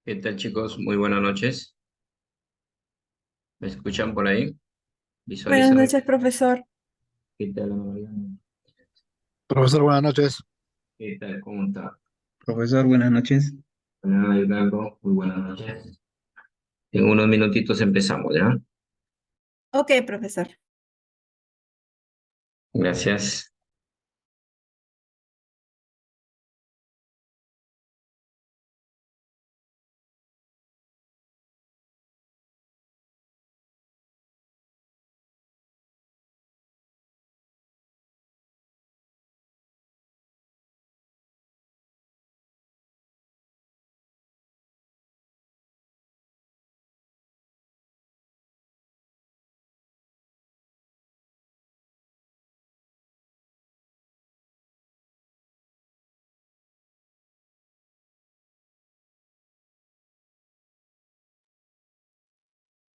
¿Qué tal, chicos? Muy buenas noches. ¿Me escuchan por ahí? Buenas ¿Visualizan? noches, profesor. ¿Qué tal, Ana Mariana? Profesor, buenas noches. ¿Qué tal? ¿Cómo está? Profesor, buenas noches. Hola, Hidalgo. Muy buenas noches. En unos minutitos empezamos, ¿ya? Ok, profesor. Gracias.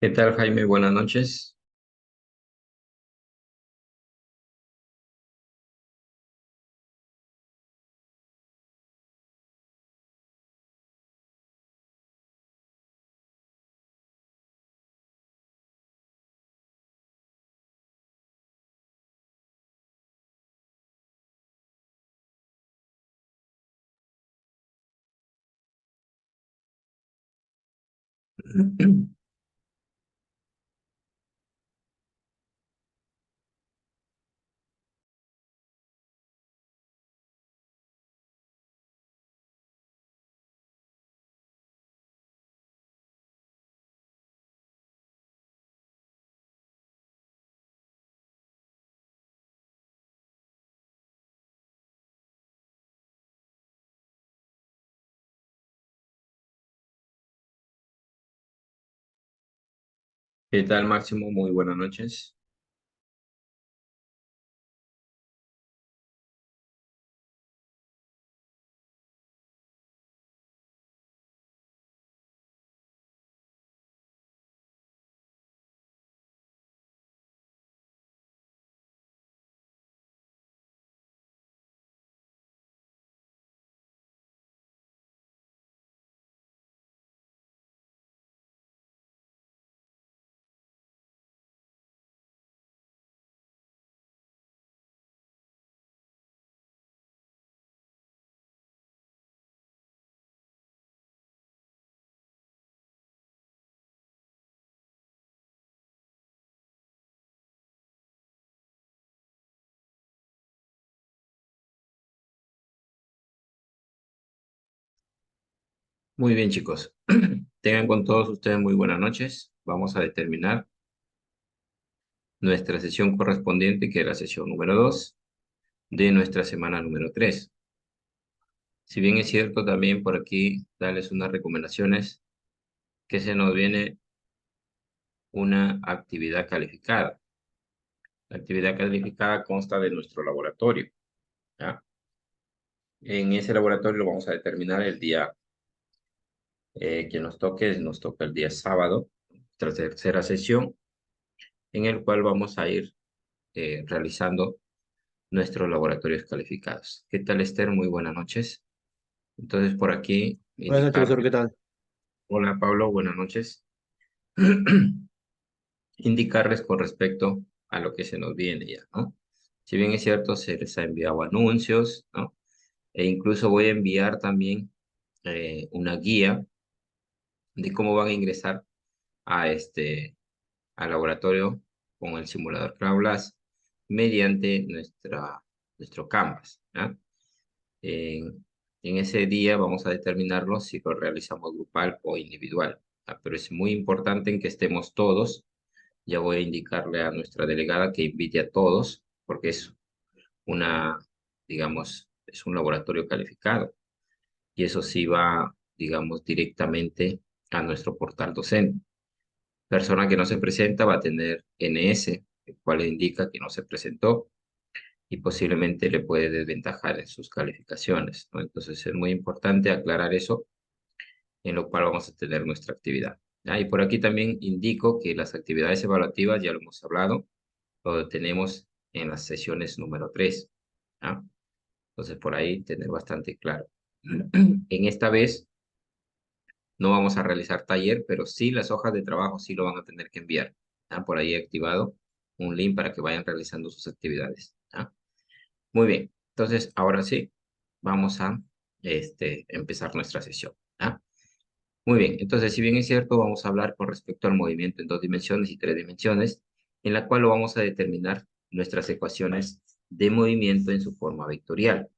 ¿Qué tal, Jaime? Buenas noches. ¿Qué tal, Máximo? Muy buenas noches. Muy bien, chicos. Tengan con todos ustedes muy buenas noches. Vamos a determinar nuestra sesión correspondiente, que es la sesión número 2 de nuestra semana número 3. Si bien es cierto, también por aquí darles unas recomendaciones que se nos viene una actividad calificada. La actividad calificada consta de nuestro laboratorio, ¿ya? En ese laboratorio lo vamos a determinar el día que nos toca el día sábado, nuestra tercera sesión, en el cual vamos a ir realizando nuestros laboratorios calificados. ¿Qué tal, Esther? Muy buenas noches. Entonces, por aquí Buenas noches, indicar, profesor, ¿qué tal? hola Pablo, buenas noches. Indicarles con respecto a lo que se nos viene ya, ¿no? Si bien es cierto, se les ha enviado anuncios, ¿no? E incluso voy a enviar también una guía de cómo van a ingresar a al laboratorio con el simulador CloudBlast mediante nuestro Canvas, ¿ya? En ese día vamos a determinarlo si lo realizamos grupal o individual, ¿ya? Pero es muy importante en que estemos todos. Ya voy a indicarle a nuestra delegada que invite a todos, porque es una, digamos, es un laboratorio calificado. Y eso sí va, digamos, directamente a nuestro portal docente. Persona que no se presenta va a tener NS, el cual le indica que no se presentó y posiblemente le puede desventajar en sus calificaciones, ¿no? Entonces es muy importante aclarar eso, en lo cual vamos a tener nuestra actividad. ¿Ya? Y por aquí también indico que las actividades evaluativas, ya lo hemos hablado, lo tenemos en las sesiones número 3. ¿Ya? Entonces por ahí tener bastante claro. En esta vez No vamos a realizar taller, pero sí las hojas de trabajo sí lo van a tener que enviar. ¿Ah? Por ahí he activado un link para que vayan realizando sus actividades. ¿Ah? Muy bien. Entonces, ahora sí, vamos a empezar nuestra sesión. ¿Ah? Muy bien. Entonces, si bien es cierto, vamos a hablar con respecto al movimiento en 2 dimensiones y 3 dimensiones, en la cual lo vamos a determinar nuestras ecuaciones de movimiento en su forma vectorial,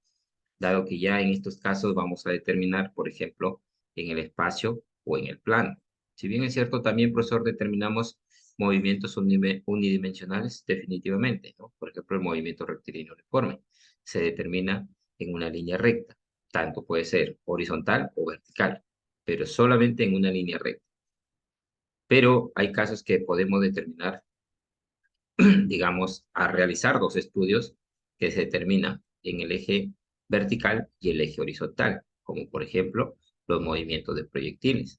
dado que ya en estos casos vamos a determinar, por ejemplo, en el espacio o en el plano. Si bien es cierto, también, profesor, determinamos movimientos unidimensionales definitivamente, ¿no? Por ejemplo, el movimiento rectilíneo uniforme se determina en una línea recta. Tanto puede ser horizontal o vertical, pero solamente en una línea recta. Pero hay casos que podemos determinar, digamos, a realizar dos estudios que se determinan en el eje vertical y el eje horizontal, como por ejemplo los movimientos de proyectiles.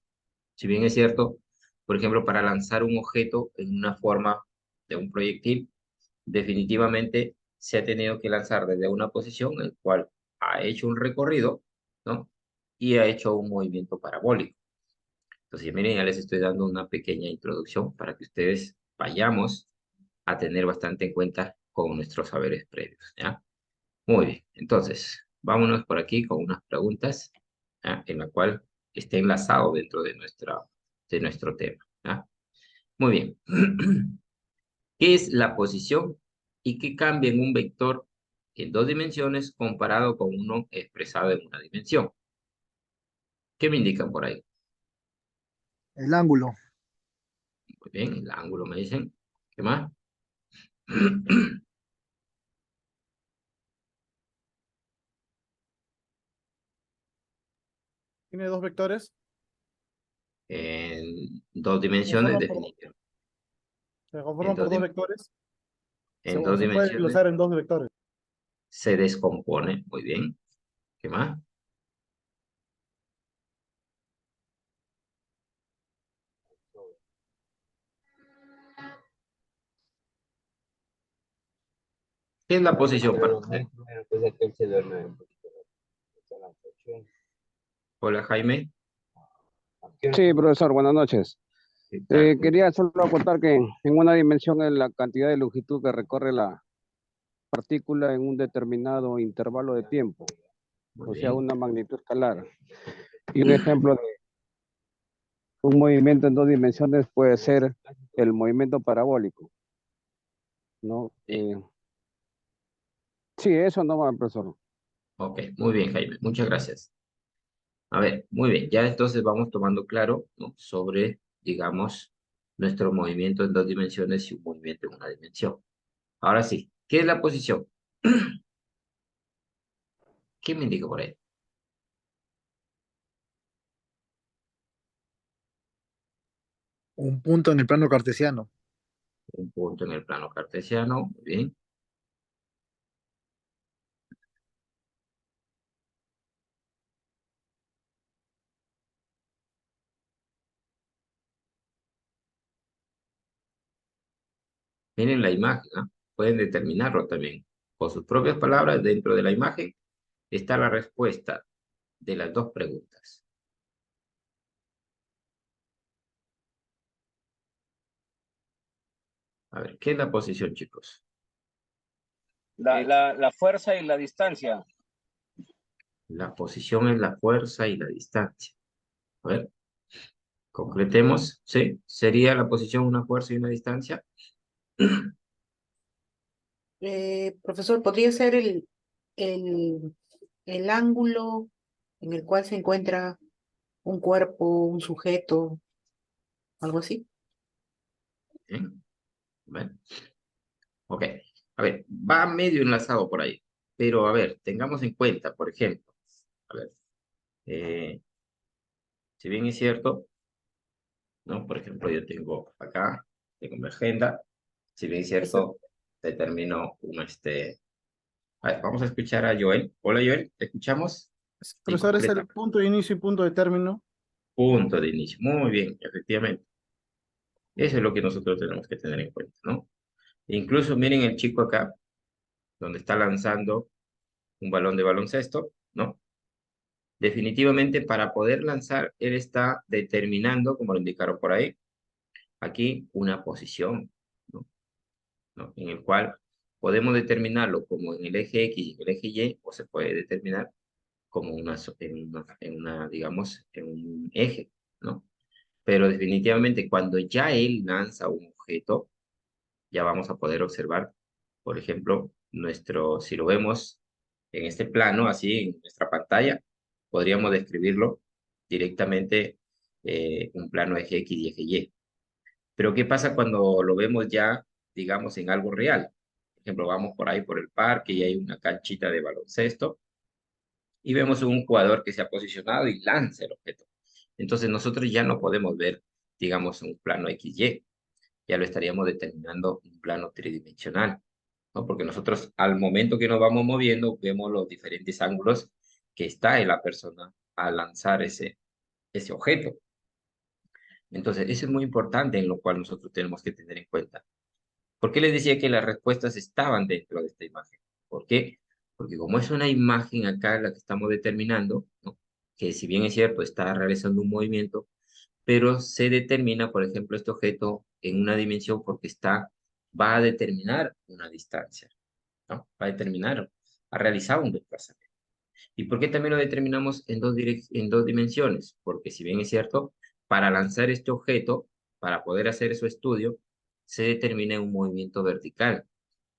Si bien es cierto, por ejemplo, para lanzar un objeto en una forma de un proyectil, definitivamente se ha tenido que lanzar desde una posición en la cual ha hecho un recorrido, ¿no? Y ha hecho un movimiento parabólico. Entonces, miren, ya les estoy dando una pequeña introducción para que ustedes vayamos a tener bastante en cuenta con nuestros saberes previos, ¿ya? Muy bien, entonces, vámonos por aquí con unas preguntas, ¿ya? En la cual esté enlazado dentro de nuestro tema, ¿ya? Muy bien. ¿Qué es la posición y qué cambia en un vector en 2 dimensiones comparado con uno expresado en una dimensión? ¿Qué me indican por ahí? El ángulo. Muy bien, el ángulo me dicen. ¿Qué más? Tiene dos vectores, En 2 se dimensiones, conforman por, definitivamente. se En conforman dos, por dos vectores, en o dos se puede dimensiones desglosar en dos vectores. se descompone. Muy bien. ¿Qué más? ¿Qué es la posición para usted? Hola, Jaime. Sí, profesor, buenas noches. ¿Qué tal? Quería solo aportar que en una dimensión es la cantidad de longitud que recorre la partícula en un determinado intervalo de tiempo, Muy o sea, bien. una magnitud escalar. Y un ejemplo de un movimiento en 2 dimensiones puede ser el movimiento parabólico, ¿no? Sí. Sí, eso no va, profesor. Ok, muy bien, Jaime. Muchas gracias. A ver, muy bien. Ya entonces vamos tomando claro, ¿no? Sobre, digamos, nuestro movimiento en 2 dimensiones y un movimiento en una dimensión. Ahora sí, ¿qué es la posición? ¿Qué me indica por ahí? Un punto en el plano cartesiano. Un punto en el plano cartesiano. Muy bien. Miren la imagen, ¿ah? Pueden determinarlo también. Con sus propias palabras, dentro de la imagen está la respuesta de las dos preguntas. A ver, ¿qué es la posición, chicos? La fuerza y la distancia. La posición es la fuerza y la distancia. A ver, concretemos, ¿sí? ¿Sería la posición una fuerza y una distancia? Profesor, ¿podría ser el, el ángulo en el cual se encuentra un cuerpo, un sujeto, algo así? Bien. Bueno, ok. A ver, va medio enlazado por ahí. Pero a ver, tengamos en cuenta, por ejemplo, a ver, eh, si bien es cierto, ¿no? Por ejemplo, yo tengo acá, tengo mi agenda, si bien es Ese, cierto, determino A ver, vamos a escuchar a Joel. Hola, Joel, ¿te escuchamos? Sí, profesor, es completa. el punto de inicio y punto de término. Punto de inicio. Muy bien, efectivamente. Eso es lo que nosotros tenemos que tener en cuenta, ¿no? Incluso miren el chico acá, donde está lanzando un balón de baloncesto, ¿no? definitivamente para poder lanzar, él está determinando, como lo indicaron por ahí, aquí una posición, ¿no? ¿No? En el cual podemos determinarlo como en el eje X y en el eje Y, o se puede determinar como digamos, en un eje, ¿no? Pero definitivamente cuando ya él lanza un objeto, ya vamos a poder observar, por ejemplo, si lo vemos en este plano, así en nuestra pantalla, podríamos describirlo directamente un plano eje X y eje Y. Pero ¿qué pasa cuando lo vemos ya, digamos, en algo real? Por ejemplo, vamos por ahí por el parque y hay una canchita de baloncesto y vemos un jugador que se ha posicionado y lanza el objeto. Entonces nosotros ya no podemos ver, digamos, un plano XY, ya lo estaríamos determinando un plano tridimensional, ¿no? Porque nosotros al momento que nos vamos moviendo vemos los diferentes ángulos que está en la persona al lanzar ese objeto. Entonces, eso es muy importante en lo cual nosotros tenemos que tener en cuenta. ¿Por qué les decía que las respuestas estaban dentro de esta imagen? ¿Por qué? Porque como es una imagen acá la que estamos determinando, ¿no? Que si bien es cierto, está realizando un movimiento, pero se determina, por ejemplo, este objeto en una dimensión porque va a determinar una distancia, ¿no? Va a determinar, ha realizado un desplazamiento. ¿Y por qué también lo determinamos en dos dimensiones? Porque si bien es cierto, para lanzar este objeto, para poder hacer su estudio, se determina un movimiento vertical.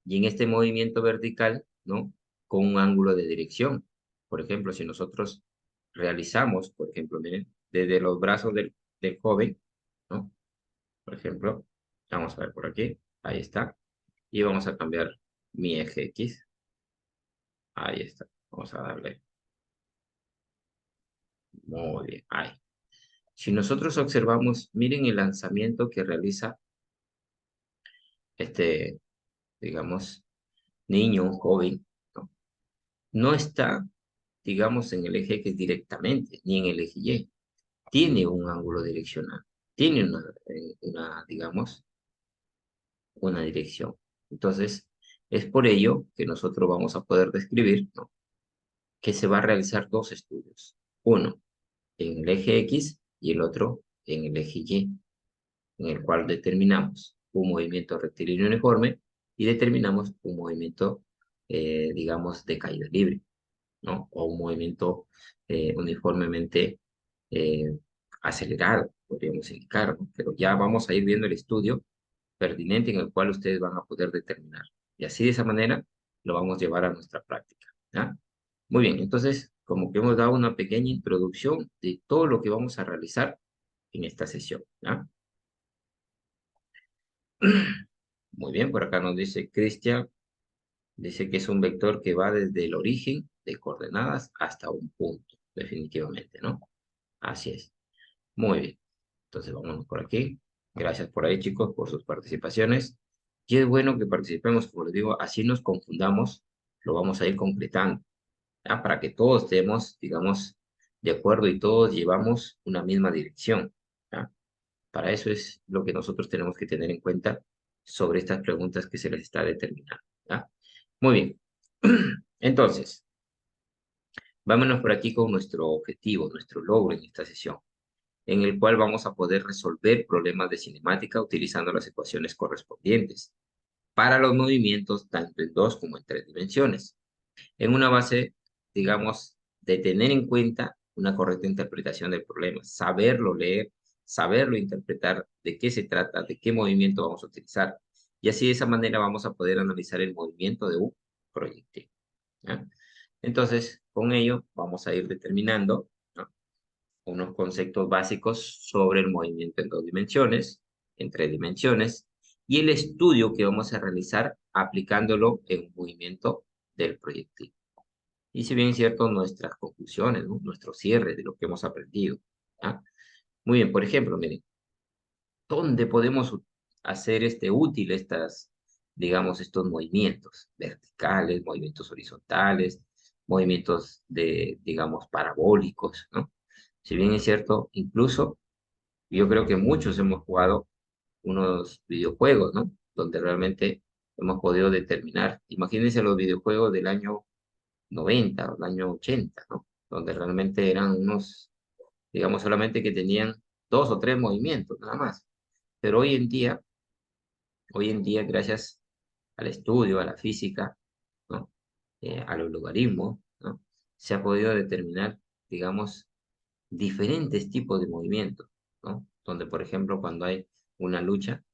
Y en este movimiento vertical, ¿no? Con un ángulo de dirección. Por ejemplo, si nosotros realizamos, por ejemplo, miren, desde los brazos del joven, ¿no? Por ejemplo, vamos a ver por aquí, ahí está. Y vamos a cambiar mi eje X. Ahí está. Vamos a darle. Muy bien, ahí. Si nosotros observamos, miren el lanzamiento que realiza este, digamos, niño, joven, ¿no? No está, digamos, en el eje X directamente, ni en el eje Y. Tiene un ángulo direccional, tiene digamos, una dirección. Entonces, es por ello que nosotros vamos a poder describir, ¿no? Que se va a realizar dos estudios. Uno en el eje X y el otro en el eje Y, en el cual determinamos un movimiento rectilíneo uniforme y determinamos un movimiento, digamos, de caída libre, ¿no? O un movimiento uniformemente acelerado, podríamos indicar, ¿no? Pero ya vamos a ir viendo el estudio pertinente en el cual ustedes van a poder determinar. Y así de esa manera lo vamos a llevar a nuestra práctica, ¿ya? Muy bien, entonces, como que hemos dado una pequeña introducción de todo lo que vamos a realizar en esta sesión, ¿ya? Muy bien, por acá nos dice Cristian, dice que es un vector que va desde el origen de coordenadas hasta un punto, definitivamente, ¿no? Así es. Muy bien. Entonces, vámonos por aquí. Gracias por ahí, chicos, por sus participaciones. Y es bueno que participemos, como les digo, así nos confundamos, lo vamos a ir completando, ¿ya? Para que todos estemos, digamos, de acuerdo y todos llevamos una misma dirección, ¿ya? Para eso es lo que nosotros tenemos que tener en cuenta sobre estas preguntas que se les está determinando, ¿ya? Muy bien. Entonces, vámonos por aquí con nuestro objetivo, nuestro logro en esta sesión, en el cual vamos a poder resolver problemas de cinemática utilizando las ecuaciones correspondientes para los movimientos tanto en dos como en tres dimensiones, en una base, digamos, de tener en cuenta una correcta interpretación del problema, saberlo leer, saberlo interpretar, de qué se trata, de qué movimiento vamos a utilizar, y así de esa manera vamos a poder analizar el movimiento de un proyectil, ¿ya? Entonces, con ello vamos a ir determinando, ¿no?, unos conceptos básicos sobre el movimiento en dos dimensiones, en tres dimensiones, y el estudio que vamos a realizar aplicándolo en un movimiento del proyectil. Y si bien es cierto, nuestras conclusiones, ¿no?, nuestro cierre de lo que hemos aprendido, ¿ya? Muy bien, por ejemplo, miren, ¿dónde podemos hacer útil digamos, estos movimientos verticales, movimientos horizontales, movimientos digamos, parabólicos, ¿no? Si bien es cierto, incluso yo creo que muchos hemos jugado unos videojuegos, ¿no? Donde realmente hemos podido determinar, imagínense los videojuegos del año 90 o del año 80, ¿no? donde realmente eran unos, digamos, solamente que tenían 2 o 3 movimientos, nada más. Pero hoy en día, gracias al estudio, a la física, ¿no? A los logaritmos, ¿no? Se ha podido determinar, digamos, diferentes tipos de movimientos, ¿no? Donde, por ejemplo, cuando hay una lucha,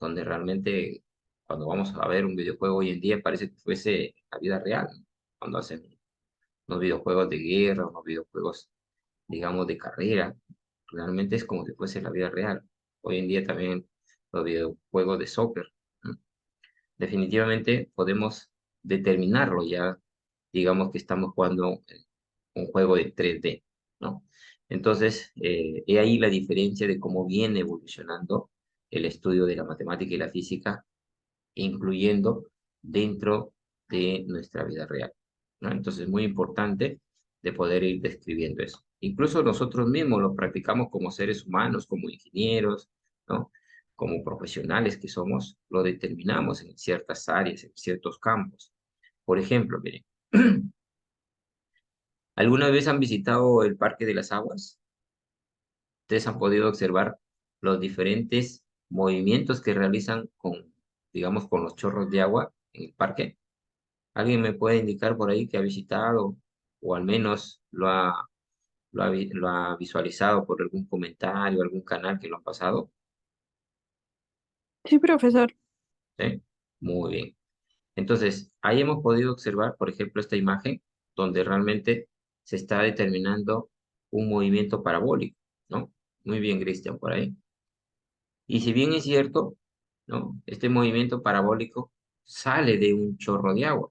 donde realmente, cuando vamos a ver un videojuego hoy en día, parece que fuese la vida real, ¿no? Cuando hacen unos videojuegos de guerra, unos videojuegos, digamos, de carrera, realmente es como si fuese la vida real. Hoy en día también los videojuegos de soccer, ¿no? Definitivamente podemos determinarlo ya, digamos que estamos jugando un juego de 3D, ¿no? Entonces, he ahí la diferencia de cómo viene evolucionando el estudio de la matemática y la física, incluyendo dentro de nuestra vida real, ¿no? Entonces, es muy importante de poder ir describiendo eso. Incluso nosotros mismos lo practicamos como seres humanos, como ingenieros, ¿no? Como profesionales que somos, lo determinamos en ciertas áreas, en ciertos campos. Por ejemplo, miren, ¿alguna vez han visitado el Parque de las Aguas? Ustedes han podido observar los diferentes movimientos que realizan con, digamos, con los chorros de agua en el parque. ¿Alguien me puede indicar por ahí que ha visitado o al menos lo ha visualizado por algún comentario, algún canal que lo ha pasado? Sí, profesor. ¿Sí? Muy bien. Entonces, ahí hemos podido observar, por ejemplo, esta imagen donde realmente se está determinando un movimiento parabólico, ¿no? Muy bien, Cristian, por ahí. Y si bien es cierto, ¿no? Este movimiento parabólico sale de un chorro de agua.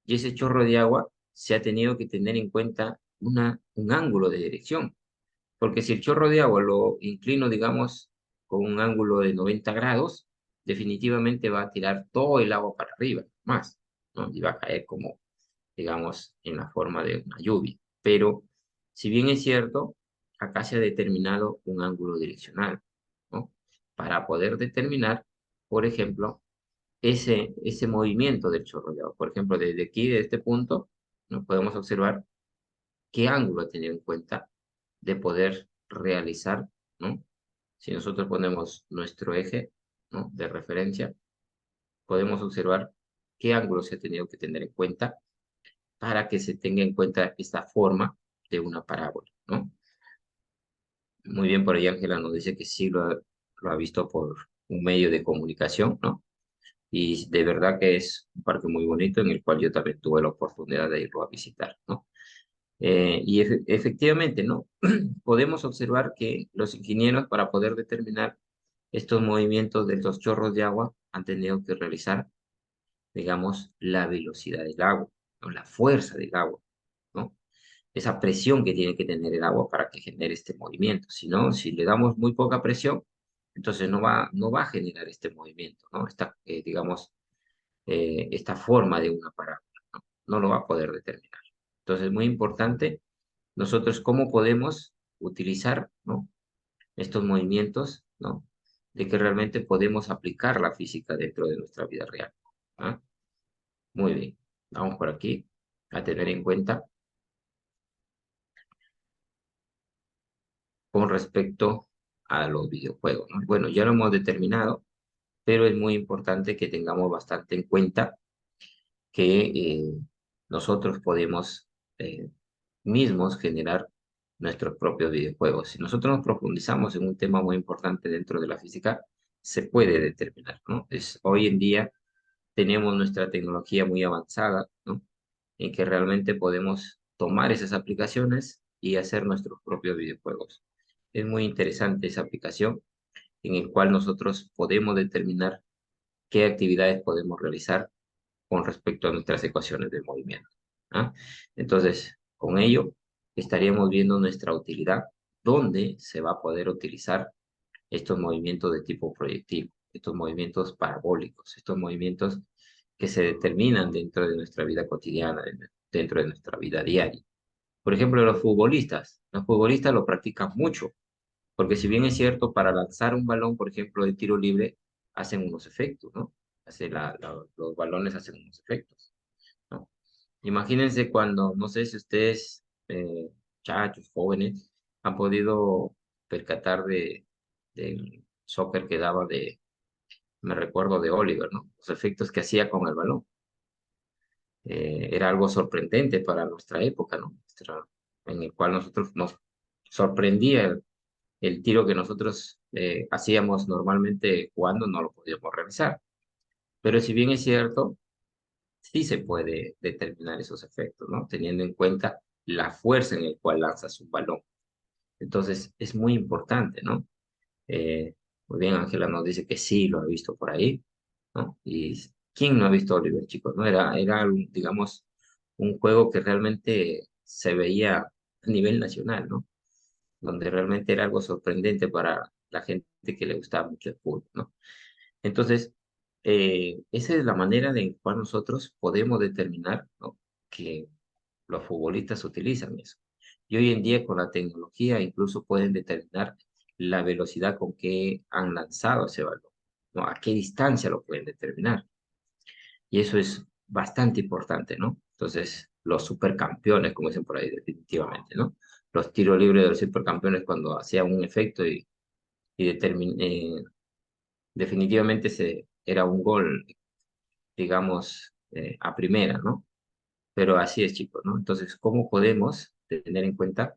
Y ese chorro de agua se ha tenido que tener en cuenta un ángulo de dirección. Porque si el chorro de agua lo inclino, digamos, con un ángulo de 90 grados, definitivamente va a tirar todo el agua para arriba, más, ¿no? Y va a caer como, digamos, en la forma de una lluvia. Pero, si bien es cierto, acá se ha determinado un ángulo direccional, ¿no? Para poder determinar, por ejemplo, ese movimiento del chorro de agua. Por ejemplo, desde aquí, de este punto, nos podemos observar qué ángulo tener en cuenta de poder realizar, ¿no? Si nosotros ponemos nuestro eje, ¿no? De referencia, podemos observar qué ángulo se ha tenido que tener en cuenta para que se tenga en cuenta esta forma de una parábola, ¿no? Muy bien, por ahí Ángela nos dice que sí lo ha visto por un medio de comunicación, ¿no? Y de verdad que es un parque muy bonito en el cual yo también tuve la oportunidad de irlo a visitar, ¿no? Y efectivamente, ¿no? Podemos observar que los ingenieros, para poder determinar estos movimientos de los chorros de agua, han tenido que realizar, digamos, la velocidad del agua, ¿no? La fuerza del agua, ¿no? Esa presión que tiene que tener el agua para que genere este movimiento. Si no, si le damos muy poca presión, entonces no va a generar este movimiento, ¿no? Digamos, esta forma de una parábola, ¿no? No lo va a poder determinar. Entonces, es muy importante nosotros cómo podemos utilizar, ¿no? Estos movimientos, ¿no? De que realmente podemos aplicar la física dentro de nuestra vida real. ¿Ah? Muy bien. Vamos por aquí a tener en cuenta con respecto a los videojuegos, ¿no? Bueno, ya lo hemos determinado, pero es muy importante que tengamos bastante en cuenta que nosotros podemos mismos generar nuestros propios videojuegos. Si nosotros nos profundizamos en un tema muy importante dentro de la física, se puede determinar, ¿no? Hoy en día tenemos nuestra tecnología muy avanzada, ¿no? En que realmente podemos tomar esas aplicaciones y hacer nuestros propios videojuegos. Es muy interesante esa aplicación en el cual nosotros podemos determinar qué actividades podemos realizar con respecto a nuestras ecuaciones de movimiento, ¿ah? Entonces, con ello, estaríamos viendo nuestra utilidad, dónde se va a poder utilizar estos movimientos de tipo proyectil, estos movimientos parabólicos, estos movimientos que se determinan dentro de nuestra vida cotidiana, dentro de nuestra vida diaria. Por ejemplo, los futbolistas lo practican mucho, porque si bien es cierto, para lanzar un balón, por ejemplo, de tiro libre, hacen unos efectos, ¿no? Los balones hacen unos efectos, ¿no? Imagínense cuando, no sé si ustedes muchachos, jóvenes, han podido percatar del soccer que daba me recuerdo de Oliver, ¿no? Los efectos que hacía con el balón. Era algo sorprendente para nuestra época, ¿no? En el cual nosotros nos sorprendía el tiro que nosotros hacíamos normalmente jugando, no lo podíamos realizar. Pero si bien es cierto, sí se puede determinar esos efectos, ¿no? Teniendo en cuenta la fuerza en la cual lanzas un balón. Entonces, es muy importante, ¿no? Muy bien, Ángela nos dice que sí, lo ha visto por ahí, ¿no? Y ¿quién no ha visto Oliver, chicos? ¿No? Digamos, un juego que realmente se veía a nivel nacional, ¿no? Donde realmente era algo sorprendente para la gente que le gustaba mucho el fútbol, ¿no? Entonces, esa es la manera en cual nosotros podemos determinar, ¿no? Que los futbolistas utilizan eso. Y hoy en día con la tecnología incluso pueden determinar la velocidad con que han lanzado ese balón, ¿no? A qué distancia lo pueden determinar. Y eso es bastante importante, ¿no? Entonces, los supercampeones, como dicen por ahí, definitivamente, ¿no? Los tiros libres de los supercampeones cuando hacían un efecto y definitivamente era un gol, digamos, a primera, ¿no? Pero así es, chicos, ¿no? Entonces, ¿cómo podemos tener en cuenta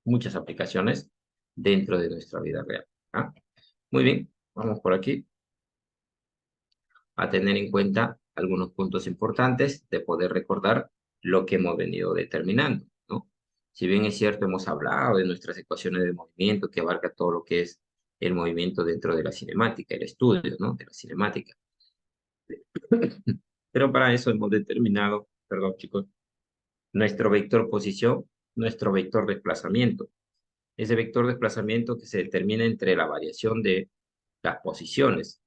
muchas aplicaciones dentro de nuestra vida real? ¿Ah? Muy bien, vamos por aquí a tener en cuenta algunos puntos importantes de poder recordar lo que hemos venido determinando, ¿no? Si bien es cierto, hemos hablado de nuestras ecuaciones de movimiento que abarca todo lo que es el movimiento dentro de la cinemática, el estudio, ¿no? De la cinemática. Pero para eso hemos determinado, perdón, chicos, nuestro vector posición, nuestro vector desplazamiento. Ese vector desplazamiento que se determina entre la variación de las posiciones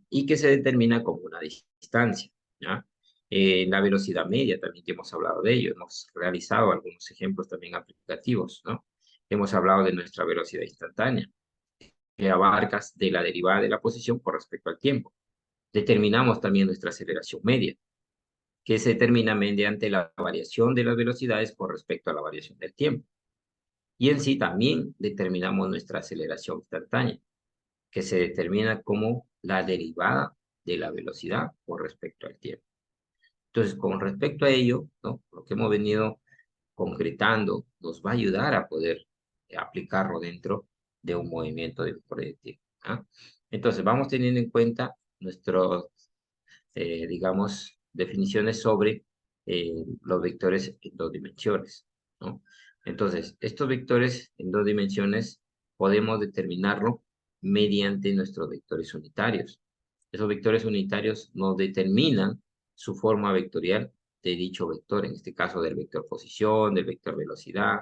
y que se determina como una distancia, ¿ya? La velocidad media también que hemos hablado de ello, hemos realizado algunos ejemplos también aplicativos, ¿no? Hemos hablado de nuestra velocidad instantánea, que abarca de la derivada de la posición con respecto al tiempo. Determinamos también nuestra aceleración media, que se determina mediante la variación de las velocidades con respecto a la variación del tiempo. Y en sí también determinamos nuestra aceleración instantánea, que se determina como la derivada de la velocidad con respecto al tiempo. Entonces, con respecto a ello, ¿no? Lo que hemos venido concretando nos va a ayudar a poder aplicarlo dentro de un movimiento de un proyectil. ¿Ah? Entonces, vamos teniendo en cuenta nuestros, digamos, definiciones sobre los vectores en dos dimensiones, ¿no? Entonces, estos vectores en dos dimensiones podemos determinarlo mediante nuestros vectores unitarios. Esos vectores unitarios nos determinan su forma vectorial de dicho vector, en este caso del vector posición, del vector velocidad,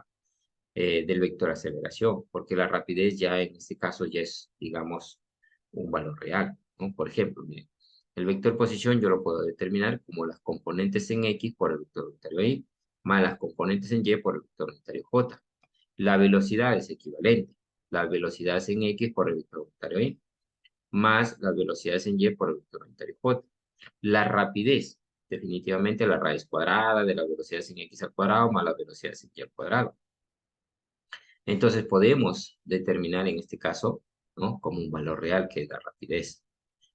del vector aceleración, porque la rapidez ya en este caso ya es, digamos, un valor real, ¿no? Por ejemplo, miren, el vector posición yo lo puedo determinar como las componentes en X por el vector unitario Y, más las componentes en Y por el vector unitario J. La velocidad es equivalente. Las velocidades en X por el vector unitario Y, más las velocidades en Y por el vector unitario J. La rapidez, definitivamente la raíz cuadrada de las velocidades en X al cuadrado más las velocidades en Y al cuadrado. Entonces podemos determinar en este caso, ¿no? Como un valor real que es la rapidez.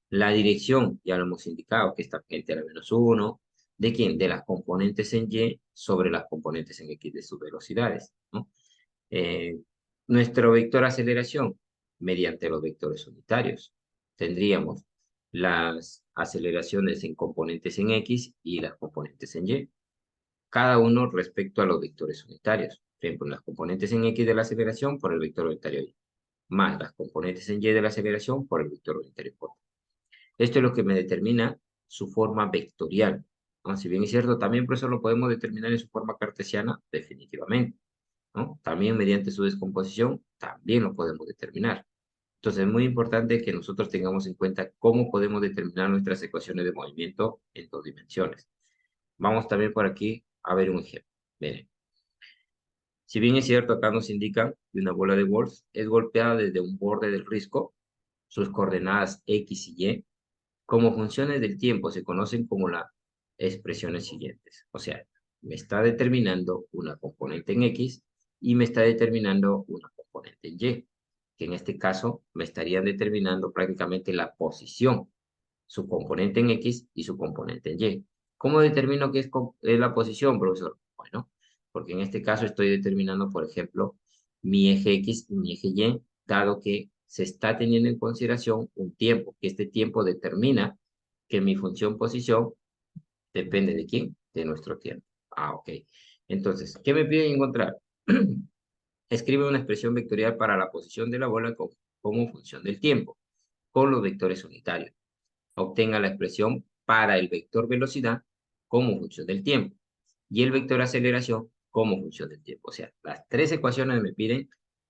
La dirección, ya lo hemos indicado, que es tangente a la -1. ¿De quién? De las componentes en Y sobre las componentes en X de sus velocidades, ¿no? Nuestro vector aceleración, mediante los vectores unitarios. Tendríamos las aceleraciones en componentes en X y las componentes en Y. Cada uno respecto a los vectores unitarios. Por ejemplo, las componentes en X de la aceleración por el vector unitario Y, más las componentes en Y de la aceleración por el vector unitario J. Esto es lo que me determina su forma vectorial, ¿no? Si bien es cierto, también por eso lo podemos determinar en su forma cartesiana, definitivamente, ¿no? También mediante su descomposición, también lo podemos determinar. Entonces, es muy importante que nosotros tengamos en cuenta cómo podemos determinar nuestras ecuaciones de movimiento en dos dimensiones. Vamos también por aquí a ver un ejemplo. Miren. Si bien es cierto, acá nos indican que una bola de golf es golpeada desde un borde del risco, sus coordenadas X y Y, como funciones del tiempo se conocen como las expresiones siguientes. O sea, me está determinando una componente en X y me está determinando una componente en Y, que en este caso me estarían determinando prácticamente la posición, su componente en X y su componente en Y. ¿Cómo determino qué es la posición, profesor? Bueno, porque en este caso estoy determinando, por ejemplo, mi eje X y mi eje Y, dado que se está teniendo en consideración un tiempo, que este tiempo determina que mi función posición depende de quién, de nuestro tiempo. Ah, ok. Entonces, ¿qué me piden encontrar? Escribe una expresión vectorial para la posición de la bola como función del tiempo, con los vectores unitarios. Obtenga la expresión para el vector velocidad como función del tiempo y el vector aceleración como función del tiempo. O sea, las tres ecuaciones me piden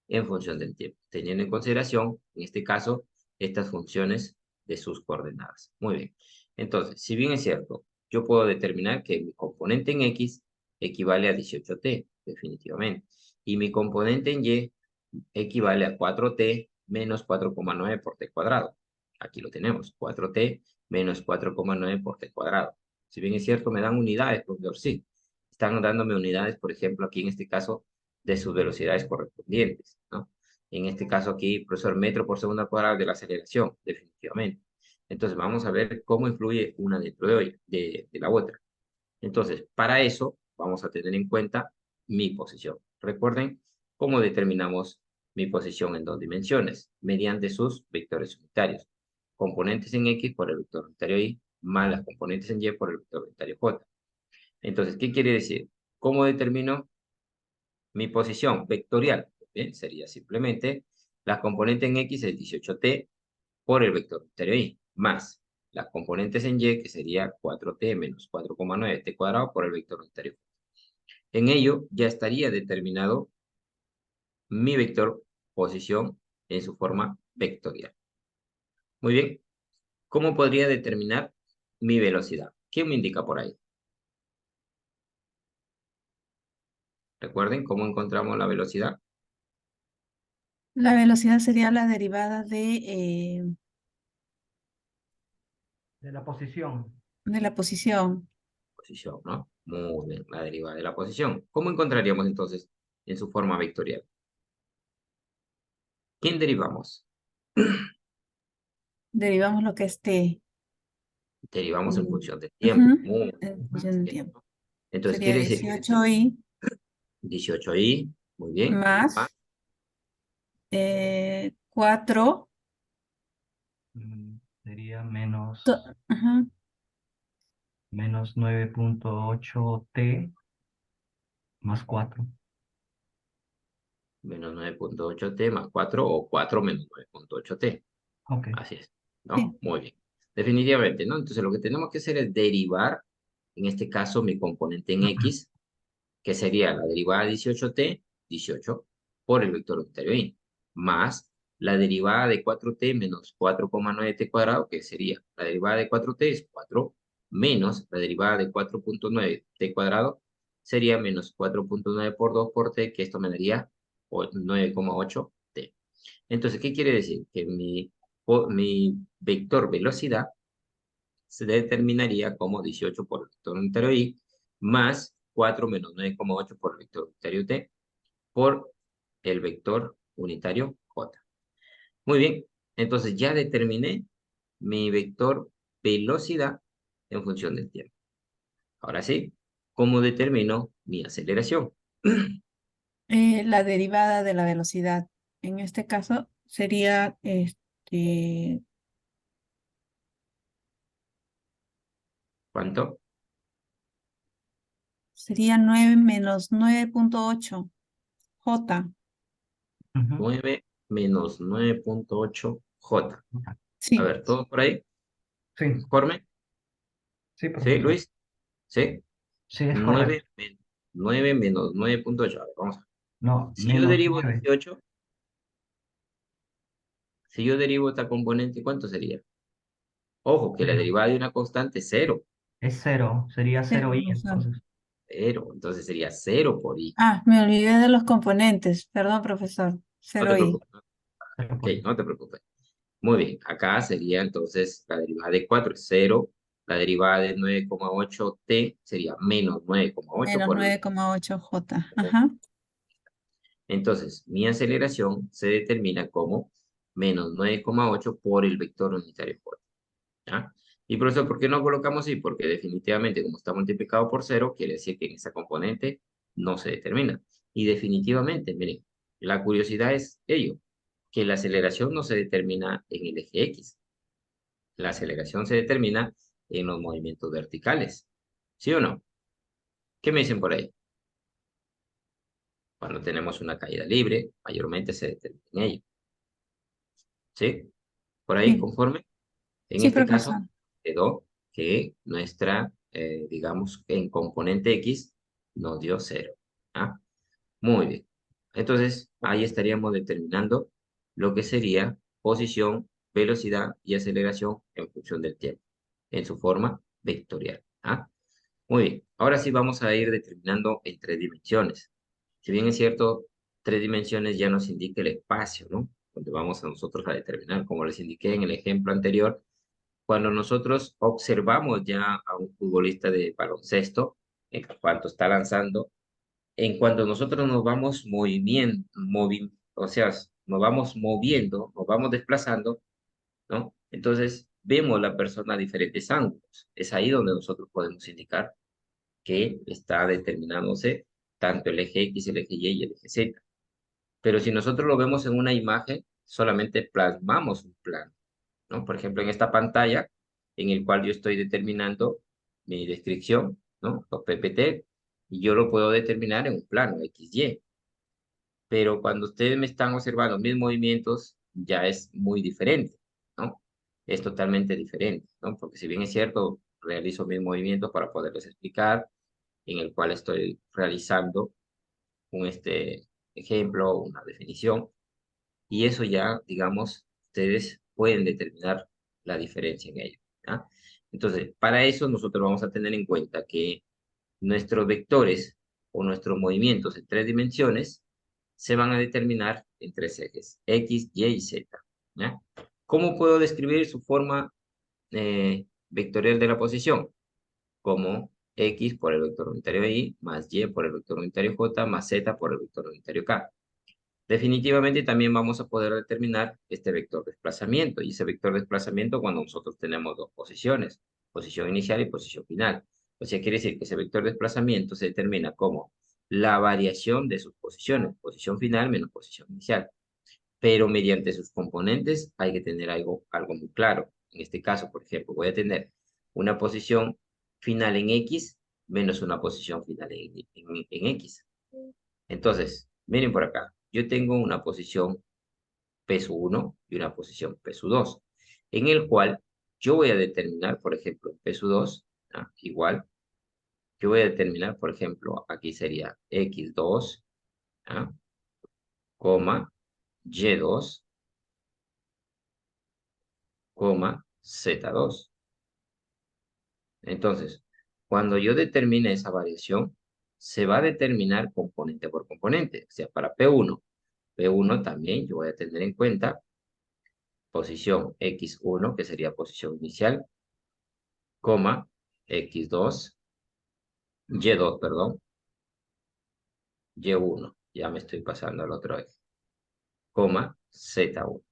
en función del tiempo, teniendo en consideración, en este caso, estas funciones de sus coordenadas. Muy bien. Entonces, si bien es cierto, yo puedo determinar que mi componente en X equivale a 18t, definitivamente, y mi componente en Y equivale a 4t menos 4,9 por t cuadrado. Aquí lo tenemos, 4t menos 4,9 por t cuadrado. Si bien es cierto, me dan unidades, profesor, sí. Están dándome unidades, por ejemplo, aquí en este caso, de sus velocidades correspondientes, ¿no? En este caso aquí, profesor, metro por segundo al cuadrado de la aceleración, definitivamente. Entonces, vamos a ver cómo influye una dentro de la otra. Entonces, para eso, vamos a tener en cuenta mi posición. Recuerden cómo determinamos mi posición en dos dimensiones, mediante sus vectores unitarios. Componentes en X por el vector unitario Y, más las componentes en Y por el vector unitario J. Entonces, ¿qué quiere decir? ¿Cómo determino mi posición vectorial? Bien, sería simplemente la componente en X es 18t por el vector unitario Y, más las componentes en Y, que sería 4t menos 4,9t cuadrado por el vector unitario. En ello ya estaría determinado mi vector posición en su forma vectorial. Muy bien. ¿Cómo podría determinar mi velocidad? ¿Qué me indica por ahí? Recuerden cómo encontramos la velocidad. La velocidad sería la derivada De la posición. de la posición. Posición, ¿no? Muy bien, la derivada de la posición. ¿Cómo encontraríamos entonces en su forma vectorial? ¿Quién derivamos? Derivamos lo que esté. Derivamos en función del tiempo. Muy En función del bien, tiempo. ¿no? Entonces, Sería quiere decir 18i 18i, muy bien. más 4. Sería menos, Ajá. menos 9.8t más 4. Menos 9,8t más 4 o 4 menos 9,8t. Ok. Así es, ¿no? Sí. Muy bien. Definitivamente, ¿no? Entonces, lo que tenemos que hacer es derivar, en este caso, mi componente en X, que sería la derivada de 18t, 18, por el vector unitario Y, más la derivada de 4t menos 4,9t cuadrado, que sería la derivada de 4t es 4, menos la derivada de 4,9t cuadrado, sería menos 4,9 por 2 por t, que esto me daría 9,8t. Entonces, ¿qué quiere decir? Que mi vector velocidad se determinaría como 18 por el vector unitario Y, más 4 menos 9,8 por el vector unitario T, por el vector unitario J. Muy bien, entonces ya determiné mi vector velocidad en función del tiempo. Ahora sí, ¿cómo determino mi aceleración? La derivada de la velocidad. En este caso sería ¿Cuánto? sería 9 menos 9.8 J. 9 menos 9,8 J. Sí. A ver, ¿todo por ahí? Sí, ¿Conforme? sí, ¿Sí, profesor. Luis? ¿Sí? Sí, es correcto. 9 menos 9,8. A ver, vamos a ver. No, Si yo menos derivo 9. 18, si yo derivo esta componente, ¿cuánto sería? Ojo, que la derivada de una constante es 0. Es 0, sería Sí, 0i profesor. entonces. 0, entonces sería 0 por i. Ah, me olvidé de los componentes. Perdón, profesor. No te 0i. preocupes. 0 Ok, por i. no te preocupes. Muy bien, acá sería entonces la derivada de 4 es 0, la derivada de 9,8t sería menos 9,8 Menos por el... 9,8J. Ajá. Entonces, mi aceleración se determina como menos 9,8 por el vector unitario J. ¿Ya? Y profesor, ¿por qué no colocamos y? Porque definitivamente, como está multiplicado por 0, quiere decir que en esa componente no se determina. Y definitivamente, miren, la curiosidad es ello, que la aceleración no se determina en el eje X. La aceleración se determina en los movimientos verticales. ¿Sí o no? ¿Qué me dicen por ahí? Cuando tenemos una caída libre, mayormente se determina en ello. ¿Sí? ¿Por ahí Sí, conforme? En sí, este caso, profesor. quedó que nuestra, digamos, en componente X nos dio 0. ¿Ah? Muy bien. Entonces, ahí estaríamos determinando lo que sería posición, velocidad y aceleración en función del tiempo, en su forma vectorial. ¿Ah? Muy bien. Ahora sí vamos a ir determinando en 3 dimensiones. Si bien es cierto, 3 dimensiones ya nos indica el espacio, ¿no? Donde vamos a nosotros a determinar, como les indiqué en el ejemplo anterior, cuando nosotros observamos ya a un futbolista de baloncesto, en cuanto está lanzando, en cuanto nosotros nos vamos o sea, nos vamos moviendo, nos vamos desplazando, ¿no? Entonces, vemos la persona a diferentes ángulos. Es ahí donde nosotros podemos indicar que está determinándose tanto el eje X, el eje Y y el eje Z. Pero si nosotros lo vemos en una imagen, solamente plasmamos un plano, ¿no? Por ejemplo, en esta pantalla, en el cual yo estoy determinando mi descripción, ¿no? Los PPT, y yo lo puedo determinar en un plano XY. Pero cuando ustedes me están observando mis movimientos, ya es muy diferente, ¿no? Es totalmente diferente, ¿no? Porque si bien es cierto, realizo mis movimientos para poderles explicar, en el cual estoy realizando un ejemplo, una definición, y eso ya, digamos, ustedes pueden determinar la diferencia en ello. ¿Ya? Entonces, para eso nosotros vamos a tener en cuenta que nuestros vectores o nuestros movimientos en 3 dimensiones se van a determinar en 3 ejes, X, Y y Z. ¿Ya? ¿Cómo puedo describir su forma vectorial de la posición? Como X por el vector unitario Y, más Y por el vector unitario J, más Z por el vector unitario K. Definitivamente también vamos a poder determinar este vector de desplazamiento, y ese vector de desplazamiento cuando nosotros tenemos dos posiciones, posición inicial y posición final. O sea, quiere decir que ese vector de desplazamiento se determina como la variación de sus posiciones, posición final menos posición inicial. Pero mediante sus componentes hay que tener algo muy claro. En este caso, por ejemplo, voy a tener una posición final en X menos una posición final en X. Entonces, miren por acá. Yo tengo una posición peso 1 y una posición peso 2, en el cual yo voy a determinar, por ejemplo, peso 2, igual, yo voy a determinar, por ejemplo, aquí sería X2, coma, Y2, coma, Z2. Entonces, cuando yo determine esa variación, se va a determinar componente por componente. O sea, para P1 también yo voy a tener en cuenta posición X1, que sería posición inicial, coma, X2, Y2, perdón, Y1, ya me estoy pasando al otro eje, coma, Z1,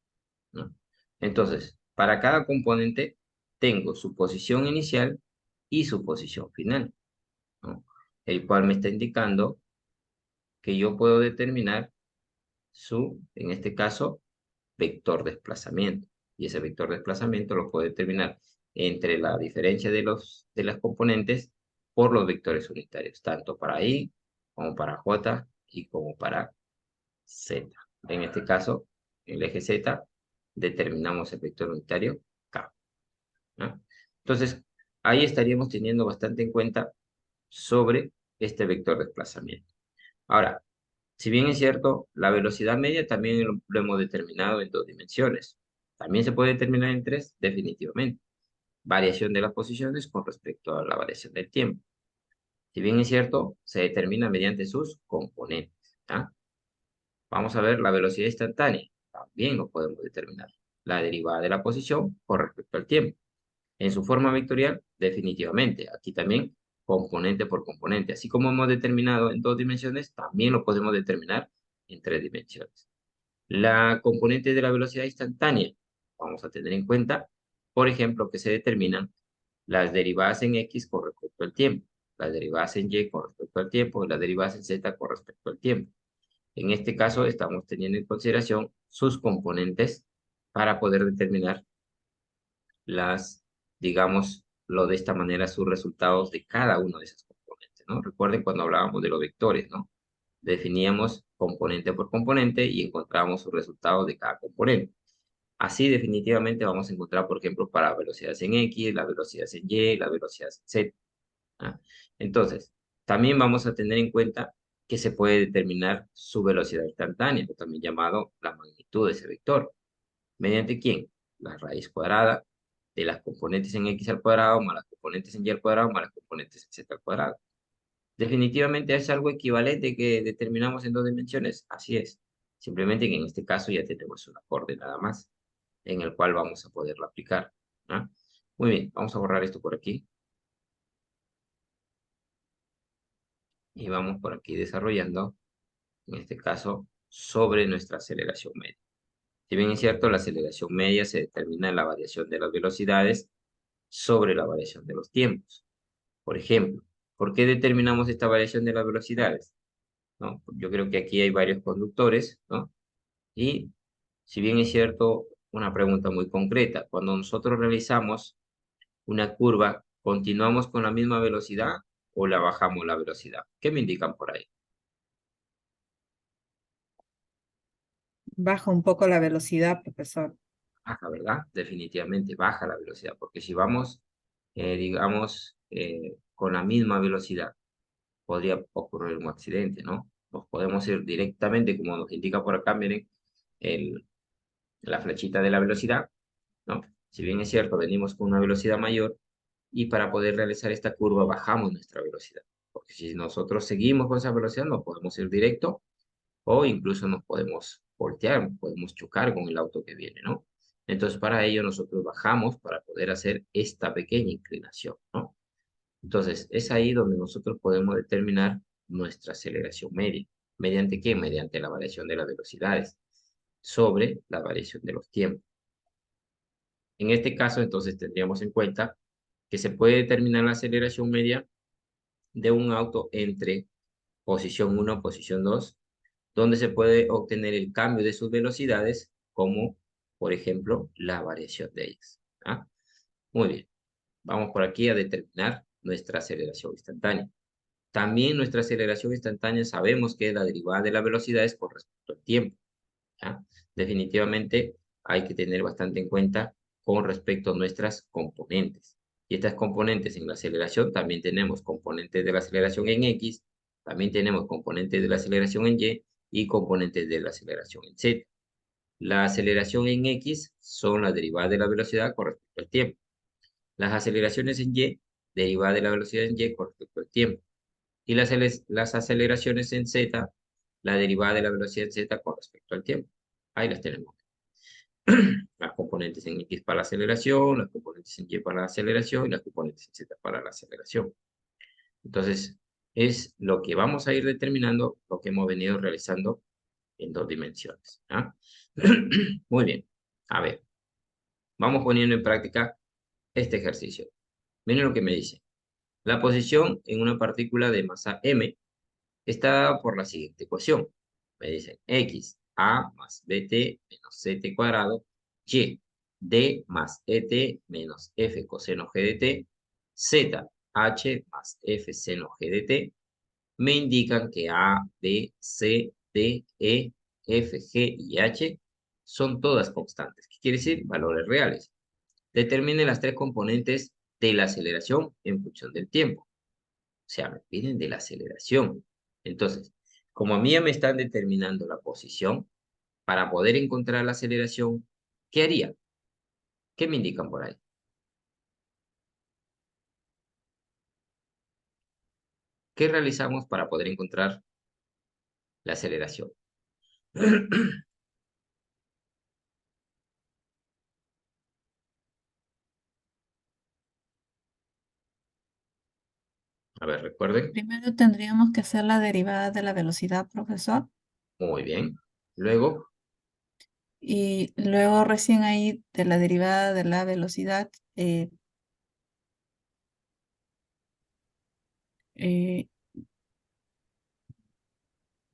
¿no? Entonces, para cada componente tengo su posición inicial y su posición final, ¿no? El cual me está indicando que yo puedo determinar en este caso, vector desplazamiento. Y ese vector desplazamiento lo puedo determinar entre la diferencia de las componentes por los vectores unitarios, tanto para I como para J y como para Z. En este caso, en el eje Z, determinamos el vector unitario K. ¿No? Entonces, ahí estaríamos teniendo bastante en cuenta sobre este vector desplazamiento. Ahora, si bien es cierto, la velocidad media también lo hemos determinado en 2 dimensiones. También se puede determinar en 3, definitivamente. Variación de las posiciones con respecto a la variación del tiempo. Si bien es cierto, se determina mediante sus componentes. ¿Ah? Vamos a ver la velocidad instantánea. También lo podemos determinar. La derivada de la posición con respecto al tiempo. En su forma vectorial, definitivamente. Aquí también componente por componente. Así como hemos determinado en 2 dimensiones, también lo podemos determinar en 3 dimensiones. La componente de la velocidad instantánea. Vamos a tener en cuenta, por ejemplo, que se determinan las derivadas en X con respecto al tiempo, las derivadas en Y con respecto al tiempo, y las derivadas en Z con respecto al tiempo. En este caso, estamos teniendo en consideración sus componentes para poder determinar las, digamos, lo de esta manera, sus resultados de cada uno de esos componentes, ¿no? Recuerden cuando hablábamos de los vectores, ¿no? Definíamos componente por componente y encontrábamos sus resultados de cada componente. Así definitivamente vamos a encontrar, por ejemplo, para velocidades en X, las velocidades en Y, las velocidades en Z. ¿Ah? Entonces, también vamos a tener en cuenta que se puede determinar su velocidad instantánea, o también llamado la magnitud de ese vector. ¿Mediante quién? La raíz cuadrada de las componentes en X al cuadrado, más las componentes en Y al cuadrado, más las componentes en Z al cuadrado. Definitivamente es algo equivalente que determinamos en 2 dimensiones. Así es. Simplemente que en este caso ya tenemos un acorde nada más, en el cual vamos a poderlo aplicar. ¿Ah? Muy bien, vamos a borrar esto por aquí. Y vamos por aquí desarrollando, en este caso, sobre nuestra aceleración media. Si bien es cierto, la aceleración media se determina en la variación de las velocidades sobre la variación de los tiempos. Por ejemplo, ¿por qué determinamos esta variación de las velocidades? ¿No? Yo creo que aquí hay varios conductores, ¿no? Y si bien es cierto, una pregunta muy concreta, cuando nosotros realizamos una curva, ¿continuamos con la misma velocidad o la bajamos la velocidad? ¿Qué me indican por ahí? Baja un poco la velocidad, profesor. Baja, ¿verdad? Definitivamente baja la velocidad, porque si vamos, digamos, con la misma velocidad, podría ocurrir un accidente, ¿no? Nos podemos ir directamente, como nos indica por acá, miren, la flechita de la velocidad, ¿no? Si bien es cierto, venimos con una velocidad mayor y para poder realizar esta curva bajamos nuestra velocidad. Porque si nosotros seguimos con esa velocidad, no podemos ir directo o incluso nos podemos voltear, podemos chocar con el auto que viene, ¿no? Entonces, para ello nosotros bajamos para poder hacer esta pequeña inclinación, ¿no? Entonces, es ahí donde nosotros podemos determinar nuestra aceleración media. ¿Mediante qué? Mediante la variación de las velocidades sobre la variación de los tiempos. En este caso, entonces, tendríamos en cuenta que se puede determinar la aceleración media de un auto entre posición 1 y posición 2, donde se puede obtener el cambio de sus velocidades, como, por ejemplo, la variación de ellas. ¿Ah? Muy bien. Vamos por aquí a determinar nuestra aceleración instantánea. También nuestra aceleración instantánea sabemos que es la derivada de las velocidades con respecto al tiempo. ¿Ya? Definitivamente hay que tener bastante en cuenta con respecto a nuestras componentes. Y estas componentes en la aceleración también tenemos componentes de la aceleración en X, también tenemos componentes de la aceleración en Y y componentes de la aceleración en Z. La aceleración en X son las derivadas de la velocidad con respecto al tiempo. Las aceleraciones en Y, derivada de la velocidad en Y con respecto al tiempo. Y las aceleraciones en Z, la derivada de la velocidad en Z con respecto al tiempo. Ahí las tenemos. Las componentes en X para la aceleración, las componentes en Y para la aceleración y las componentes en Z para la aceleración. Entonces, es lo que vamos a ir determinando, lo que hemos venido realizando en 2 dimensiones. ¿Ah? Muy bien. A ver, vamos poniendo en práctica este ejercicio. Miren lo que me dice. La posición en una partícula de masa m está dada por la siguiente ecuación. Me dicen x, a más bt menos ct cuadrado, y, d más et menos f coseno g de t, z, h más f seno g de t, me indican que a, b, c, d, e, f, g y h son todas constantes. ¿Qué quiere decir? Valores reales. Determine las 3 componentes de la aceleración en función del tiempo. O sea, me piden de la aceleración. Entonces, como a mí ya me están determinando la posición, para poder encontrar la aceleración, ¿qué haría? ¿Qué me indican por ahí? ¿Qué realizamos para poder encontrar la aceleración? ver, recuerden. Primero tendríamos que hacer la derivada de la velocidad, profesor, Muy bien. Luego, y luego recién ahí de la derivada de la velocidad, eh,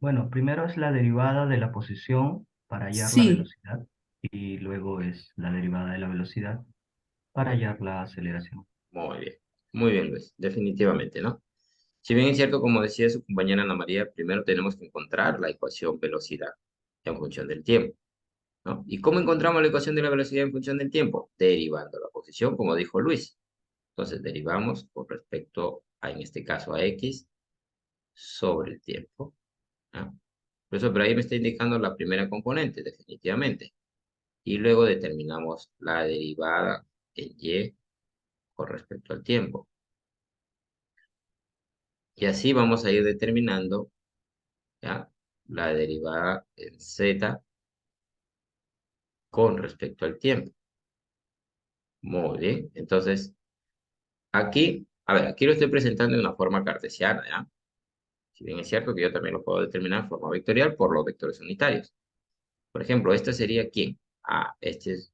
Bueno, primero es la derivada de la posición para hallar la sí, velocidad y luego es la derivada de la velocidad para hallar la aceleración. muy bien. Muy bien, Luis. Definitivamente, ¿no? Si bien es cierto, como decía su compañera Ana María, primero tenemos que encontrar la ecuación velocidad en función del tiempo, ¿no? ¿Y cómo encontramos la ecuación de la velocidad en función del tiempo? Derivando la posición, como dijo Luis. Entonces, derivamos con respecto a, en este caso, a x sobre el tiempo, ¿no? Por eso, pero ahí me está indicando la primera componente, definitivamente. Y luego determinamos la derivada en y con respecto al tiempo. Y así vamos a ir determinando, ¿ya?, la derivada en z con respecto al tiempo. Muy bien. Entonces, aquí, a ver, aquí lo estoy presentando en una forma cartesiana, ¿ya? Si bien es cierto que yo también lo puedo determinar en forma vectorial por los vectores unitarios. Por ejemplo, este sería ¿quién? Ah, este es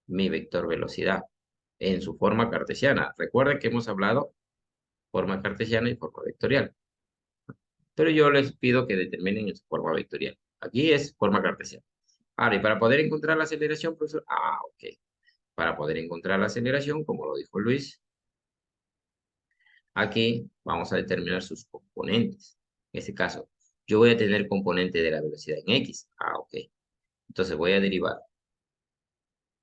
mi vector velocidad en su forma cartesiana. Recuerden que hemos hablado forma cartesiana y forma vectorial. Pero yo les pido que determinen en su forma vectorial. Aquí es forma cartesiana. Ahora, y para poder encontrar la aceleración, profesor, ok. Para poder encontrar la aceleración, como lo dijo Luis, aquí vamos a determinar sus componentes. En este caso, yo voy a tener componente de la velocidad en x. Ok. Entonces voy a derivar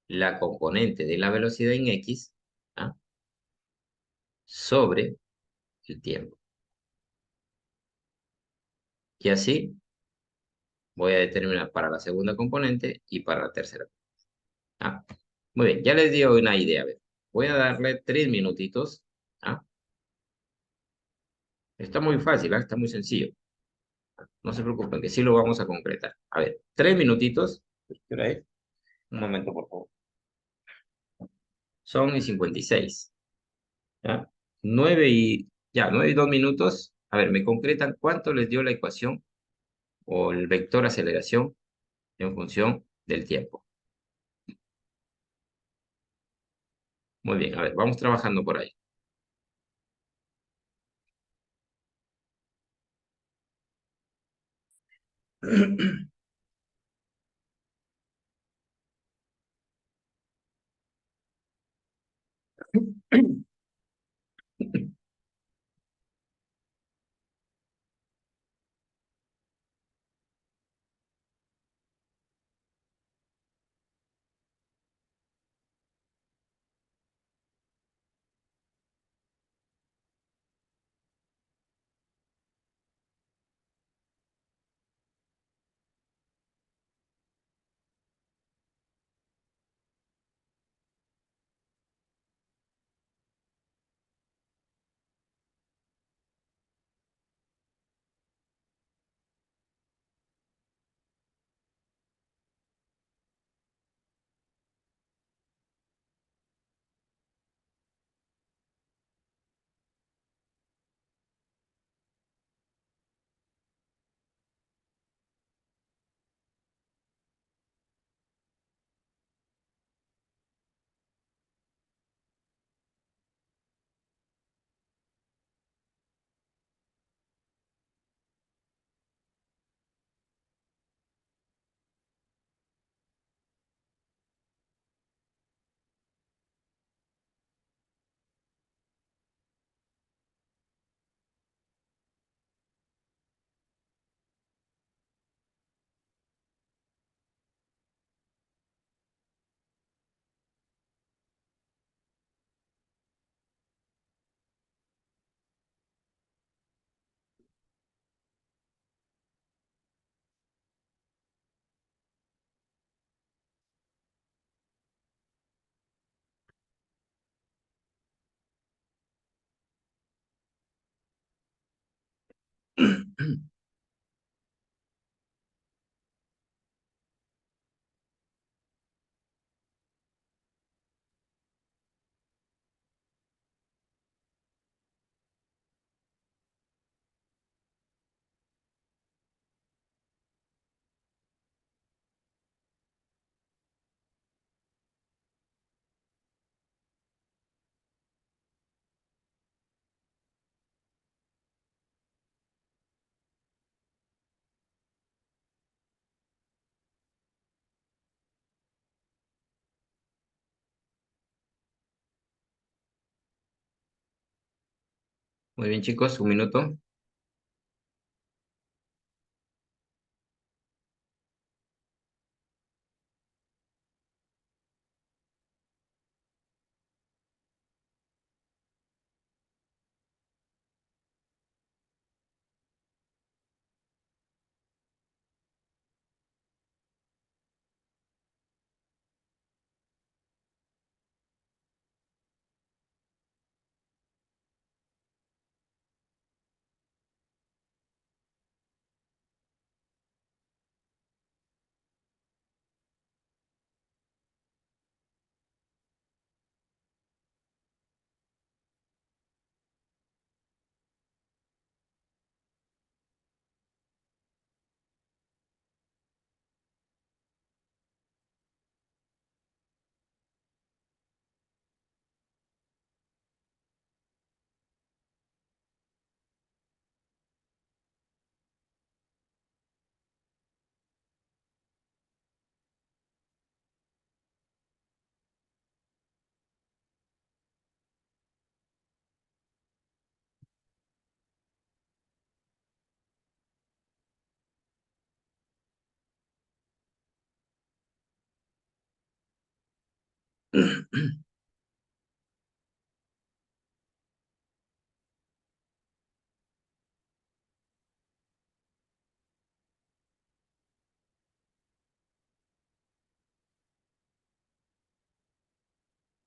la componente de la velocidad en x, ¿ah?, sobre el tiempo. Y así voy a determinar para la segunda componente y para la tercera. ¿Ah? Muy bien, ya les di una idea. A ver, voy a darle 3 minutitos. ¿Ah? Está muy fácil, ¿ah? Está muy sencillo. No se preocupen, que sí lo vamos a concretar. A ver, 3 minutitos. Espera ahí. Un momento, por favor. Son y 56. ¿Ya? 9 y 2 minutos. A ver, me concretan cuánto les dio la ecuación o el vector aceleración en función del tiempo. Muy bien, a ver, vamos trabajando por ahí. Muy bien, chicos, un minuto.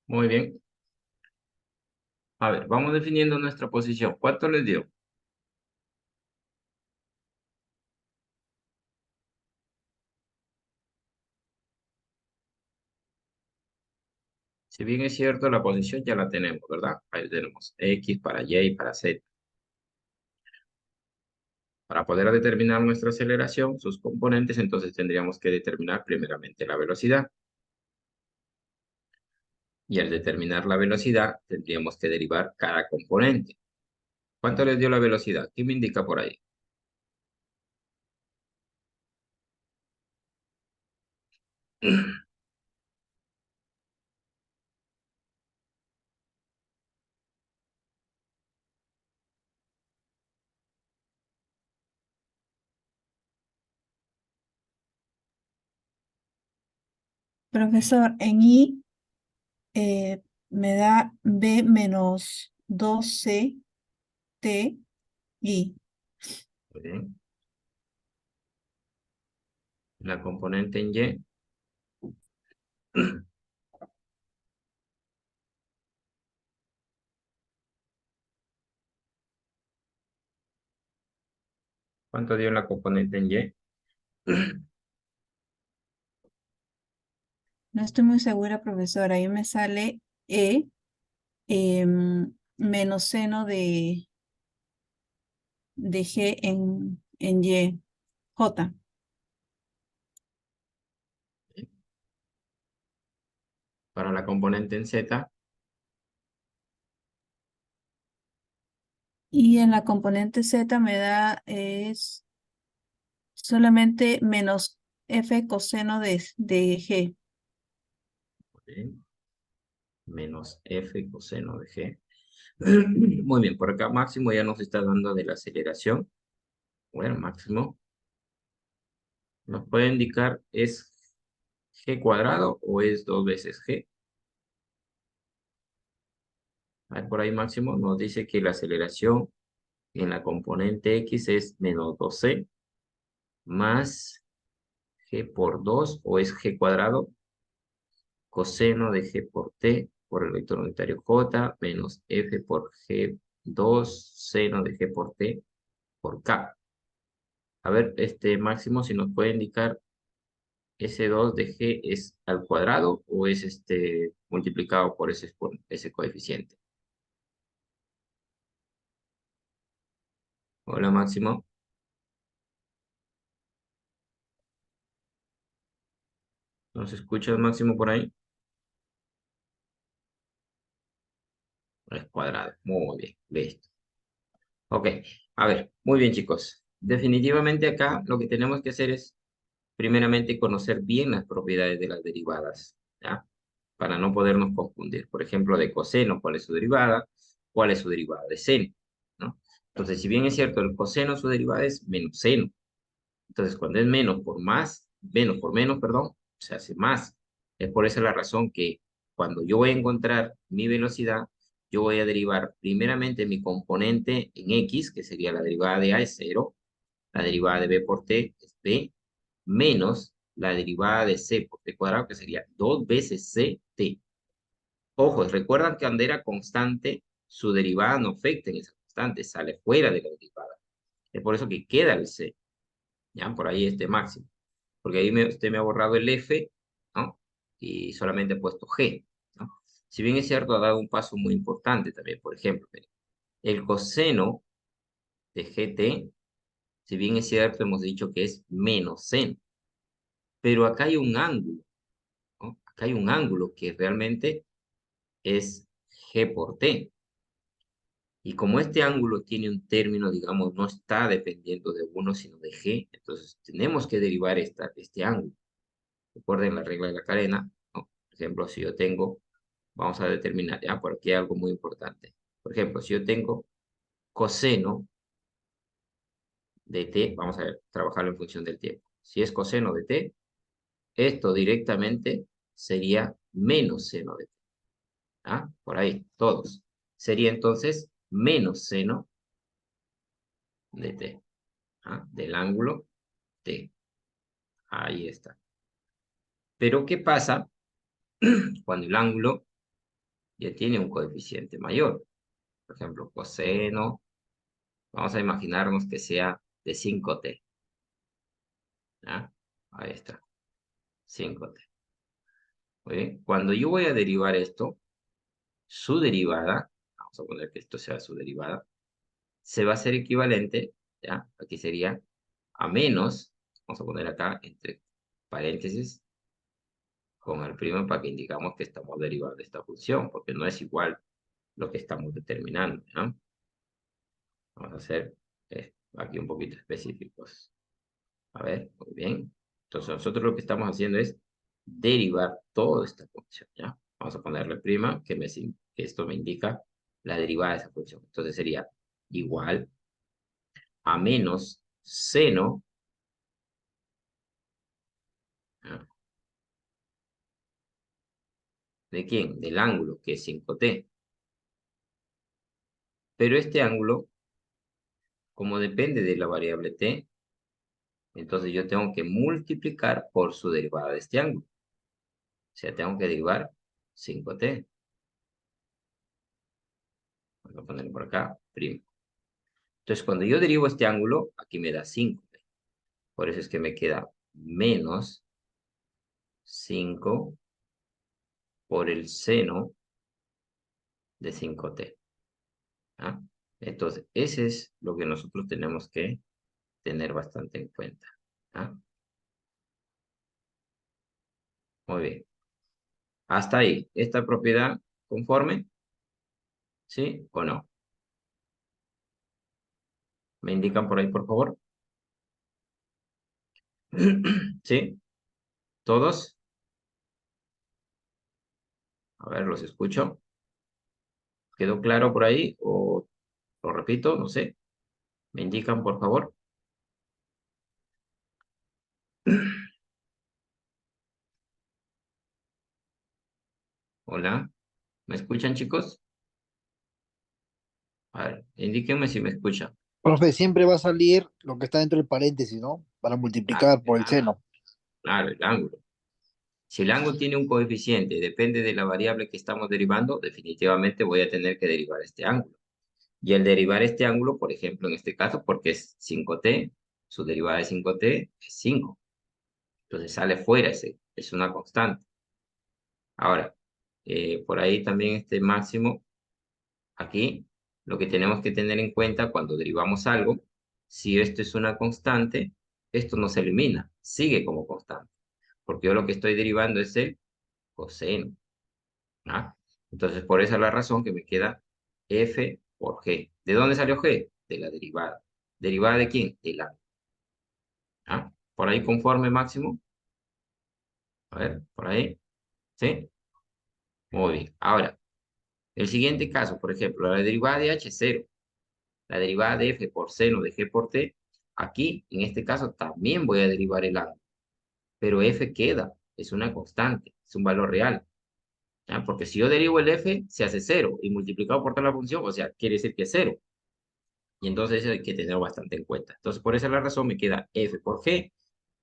Muy bien. A ver, vamos definiendo nuestra posición. ¿Cuánto les dio? Si bien es cierto, la posición ya la tenemos, ¿verdad? Ahí tenemos X para Y y para Z. Para poder determinar nuestra aceleración, sus componentes, entonces tendríamos que determinar primeramente la velocidad. Y al determinar la velocidad, tendríamos que derivar cada componente. ¿Cuánto les dio la velocidad? ¿Qué me indica por ahí? Profesor, en I me da B menos 2C T I. Muy bien. La componente en Y. ¿Cuánto dio la componente en Y? No estoy muy segura, profesor. Ahí me sale E menos seno de G en Y. J. Para la componente en Z. Y en la componente Z me da es solamente menos F coseno de G. Muy bien. Menos F coseno de G. Muy bien, por acá Máximo ya nos está dando de la aceleración. Bueno, Máximo, ¿nos puede indicar es G cuadrado o es 2 veces G? A ver, por ahí Máximo nos dice que la aceleración en la componente X es menos 2C más G por 2 o es G cuadrado coseno de G por T por el vector unitario J menos F por G2 seno de G por T por K. A ver, Máximo, si nos puede indicar ese 2 de G es al cuadrado o es multiplicado por ese coeficiente. Hola, Máximo. ¿Nos escuchas, Máximo, por ahí? Es cuadrado. Muy bien, listo. Ok, a ver, muy bien, chicos. Definitivamente acá lo que tenemos que hacer es, primeramente, conocer bien las propiedades de las derivadas, ¿ya? Para no podernos confundir. Por ejemplo, de coseno, ¿cuál es su derivada? ¿Cuál es su derivada de seno? ¿no? Entonces, si bien es cierto, el coseno, su derivada es menos seno. Entonces, cuando es menos por menos, perdón, se hace más. Es por esa la razón que cuando yo voy a encontrar mi velocidad, yo voy a derivar primeramente mi componente en X, que sería la derivada de A es 0, la derivada de B por T es B, menos la derivada de C por T cuadrado, que sería 2 veces CT. Ojo, recuerdan que cuando era constante, su derivada no afecta en esa constante, sale fuera de la derivada. Es por eso que queda el C. ¿Ya? Por ahí este máximo. Porque ahí usted me ha borrado el F, ¿no? Y solamente he puesto G, ¿no? Si bien es cierto, ha dado un paso muy importante también. Por ejemplo, el coseno de GT, si bien es cierto, hemos dicho que es menos seno. Pero acá hay un ángulo, ¿no? Acá hay un ángulo que realmente es G por T. Y como este ángulo tiene un término, digamos, no está dependiendo de 1, sino de G, entonces tenemos que derivar este ángulo. Recuerden la regla de la cadena, ¿no? Por ejemplo, si yo tengo, vamos a determinar, ya, por aquí hay algo muy importante. Por ejemplo, si yo tengo coseno de t, vamos a ver, trabajarlo en función del tiempo. Si es coseno de t, esto directamente sería menos seno de t. ¿Ah? Por ahí, todos. Sería entonces menos seno de t. ¿Ah? Del ángulo t. Ahí está. Pero, ¿qué pasa cuando el ángulo ya tiene un coeficiente mayor? Por ejemplo, coseno, vamos a imaginarnos que sea de 5t. ¿Ya? Ahí está, 5t. Muy bien, cuando yo voy a derivar esto, su derivada, vamos a poner que esto sea su derivada, se va a hacer equivalente, ¿ya? Aquí sería a menos, vamos a poner acá entre paréntesis, con el primo para que indicamos que estamos derivando esta función, porque no es igual lo que estamos determinando, ¿ya? Vamos a hacer aquí un poquito específicos. A ver, muy bien. Entonces nosotros lo que estamos haciendo es derivar toda esta función, ¿ya? Vamos a ponerle prima, que esto me indica la derivada de esa función. Entonces sería igual a menos seno, ¿ya? ¿De quién? Del ángulo, que es 5t. Pero este ángulo, como depende de la variable t, entonces yo tengo que multiplicar por su derivada de este ángulo. O sea, tengo que derivar 5t. Vamos a ponerlo por acá, prima. Entonces, cuando yo derivo este ángulo, aquí me da 5. Por eso es que me queda menos 5 por el seno de 5t. ¿Ah? Entonces, ese es lo que nosotros tenemos que tener bastante en cuenta. ¿Ah? Muy bien. Hasta ahí. ¿Esta propiedad conforme? ¿Sí o no? ¿Me indican por ahí, por favor? ¿Sí? ¿Todos? A ver, los escucho. ¿Quedó claro por ahí? ¿O lo repito? No sé. ¿Me indican, por favor? Hola. ¿Me escuchan, chicos? A ver, indíquenme si me escuchan. Profe, siempre va a salir lo que está dentro del paréntesis, ¿no? Para Claro, multiplicar por el seno. claro, el ángulo. Si el ángulo tiene un coeficiente, depende de la variable que estamos derivando, definitivamente voy a tener que derivar este ángulo. Y al derivar este ángulo, por ejemplo, en este caso, porque es 5t, su derivada de 5t es 5. Entonces sale fuera, es una constante. Ahora, por ahí también este máximo, aquí, lo que tenemos que tener en cuenta cuando derivamos algo, si esto es una constante, esto no se elimina, sigue como constante. Porque yo lo que estoy derivando es el coseno. ¿Ah? Entonces, por esa es la razón que me queda f por g. ¿De dónde salió g? De la derivada. ¿Derivada de quién? Del ángulo. ¿Ah? ¿Por ahí conforme máximo? A ver, por ahí. ¿Sí? Muy bien. Ahora, el siguiente caso, por ejemplo, la derivada de h es 0. la derivada de f por seno de g por t, aquí, en este caso, también voy a derivar el ángulo. Pero f queda, es una constante, es un valor real. ¿Ya? Porque si yo derivo el f, se hace 0, y multiplicado por toda la función, o sea, quiere decir que es 0. Y entonces eso hay que tener bastante en cuenta. Entonces, por esa es la razón, me queda f por g,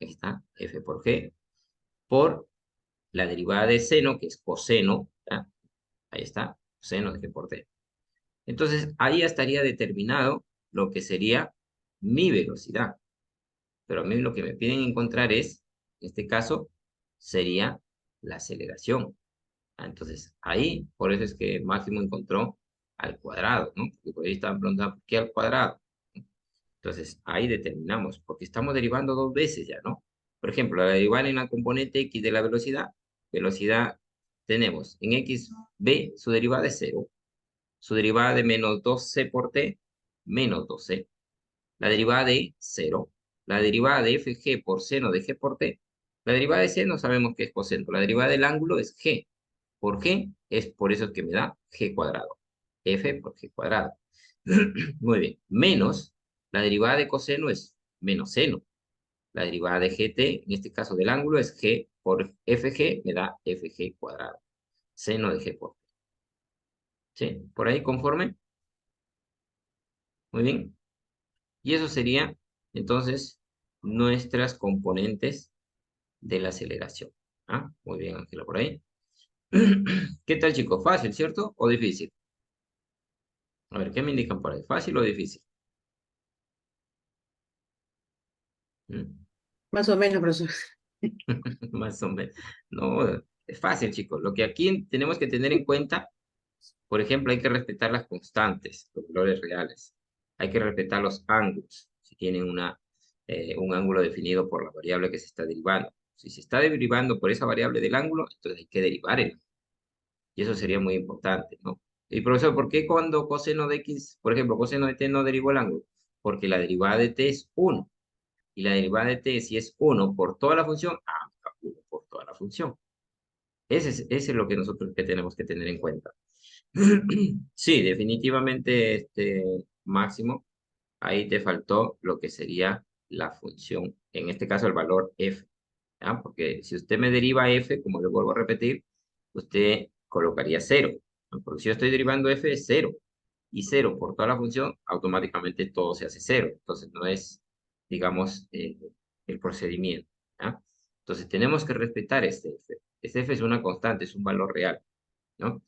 aquí está, f por g, por la derivada de seno, que es coseno, ¿ya? Ahí está, seno de g por t. Entonces, ahí ya estaría determinado lo que sería mi velocidad. Pero a mí lo que me piden encontrar es, en este caso, sería la aceleración. Entonces, ahí, por eso es que Máximo encontró al cuadrado, ¿no? Porque por ahí estaban preguntando, ¿por qué al cuadrado? Entonces, ahí determinamos, porque estamos derivando dos veces ya, ¿no? Por ejemplo, la derivada en la componente x de la velocidad tenemos en x, b, su derivada es 0, su derivada de menos 2c por t, menos 2c, la derivada de 0, la derivada de fg por seno de g por t, la derivada de seno sabemos que es coseno, la derivada del ángulo es g, por g es por eso que me da g cuadrado, f por g cuadrado. Muy bien, menos la derivada de coseno es menos seno. La derivada de gt, en este caso del ángulo, es g por fg, me da fg cuadrado. Seno de g por t. ¿Sí? ¿Por ahí conforme? Muy bien. Y eso sería, entonces, nuestras componentes de la aceleración. ¿Ah? Muy bien, Ángela, por ahí. ¿Qué tal, chicos? ¿Fácil, cierto? ¿O difícil? A ver, ¿qué me indican por ahí? ¿Fácil o difícil? ¿Mm? Más o menos, profesor. Más o menos. No, es fácil, chicos. Lo que aquí tenemos que tener en cuenta, por ejemplo, hay que respetar las constantes, los valores reales. Hay que respetar los ángulos, si tienen un ángulo definido por la variable que se está derivando. Si se está derivando por esa variable del ángulo, entonces hay que derivar el ángulo. Y eso sería muy importante, ¿no? Y profesor, ¿por qué cuando coseno de x, por ejemplo, coseno de t no derivo el ángulo? Porque la derivada de t es 1. Y la derivada de t, si es 1 por toda la función, 1 por toda la función. Ese es lo que nosotros tenemos que tener en cuenta. Sí, definitivamente, Máximo, ahí te faltó lo que sería la función, en este caso el valor f, ¿ya? Porque si usted me deriva f, como le vuelvo a repetir, usted colocaría 0, ¿no? Porque si yo estoy derivando f es 0, y 0 por toda la función, automáticamente todo se hace 0, entonces no es, digamos, el procedimiento, ¿ya? Entonces tenemos que respetar este f. Este f es una constante, es un valor real, ¿no?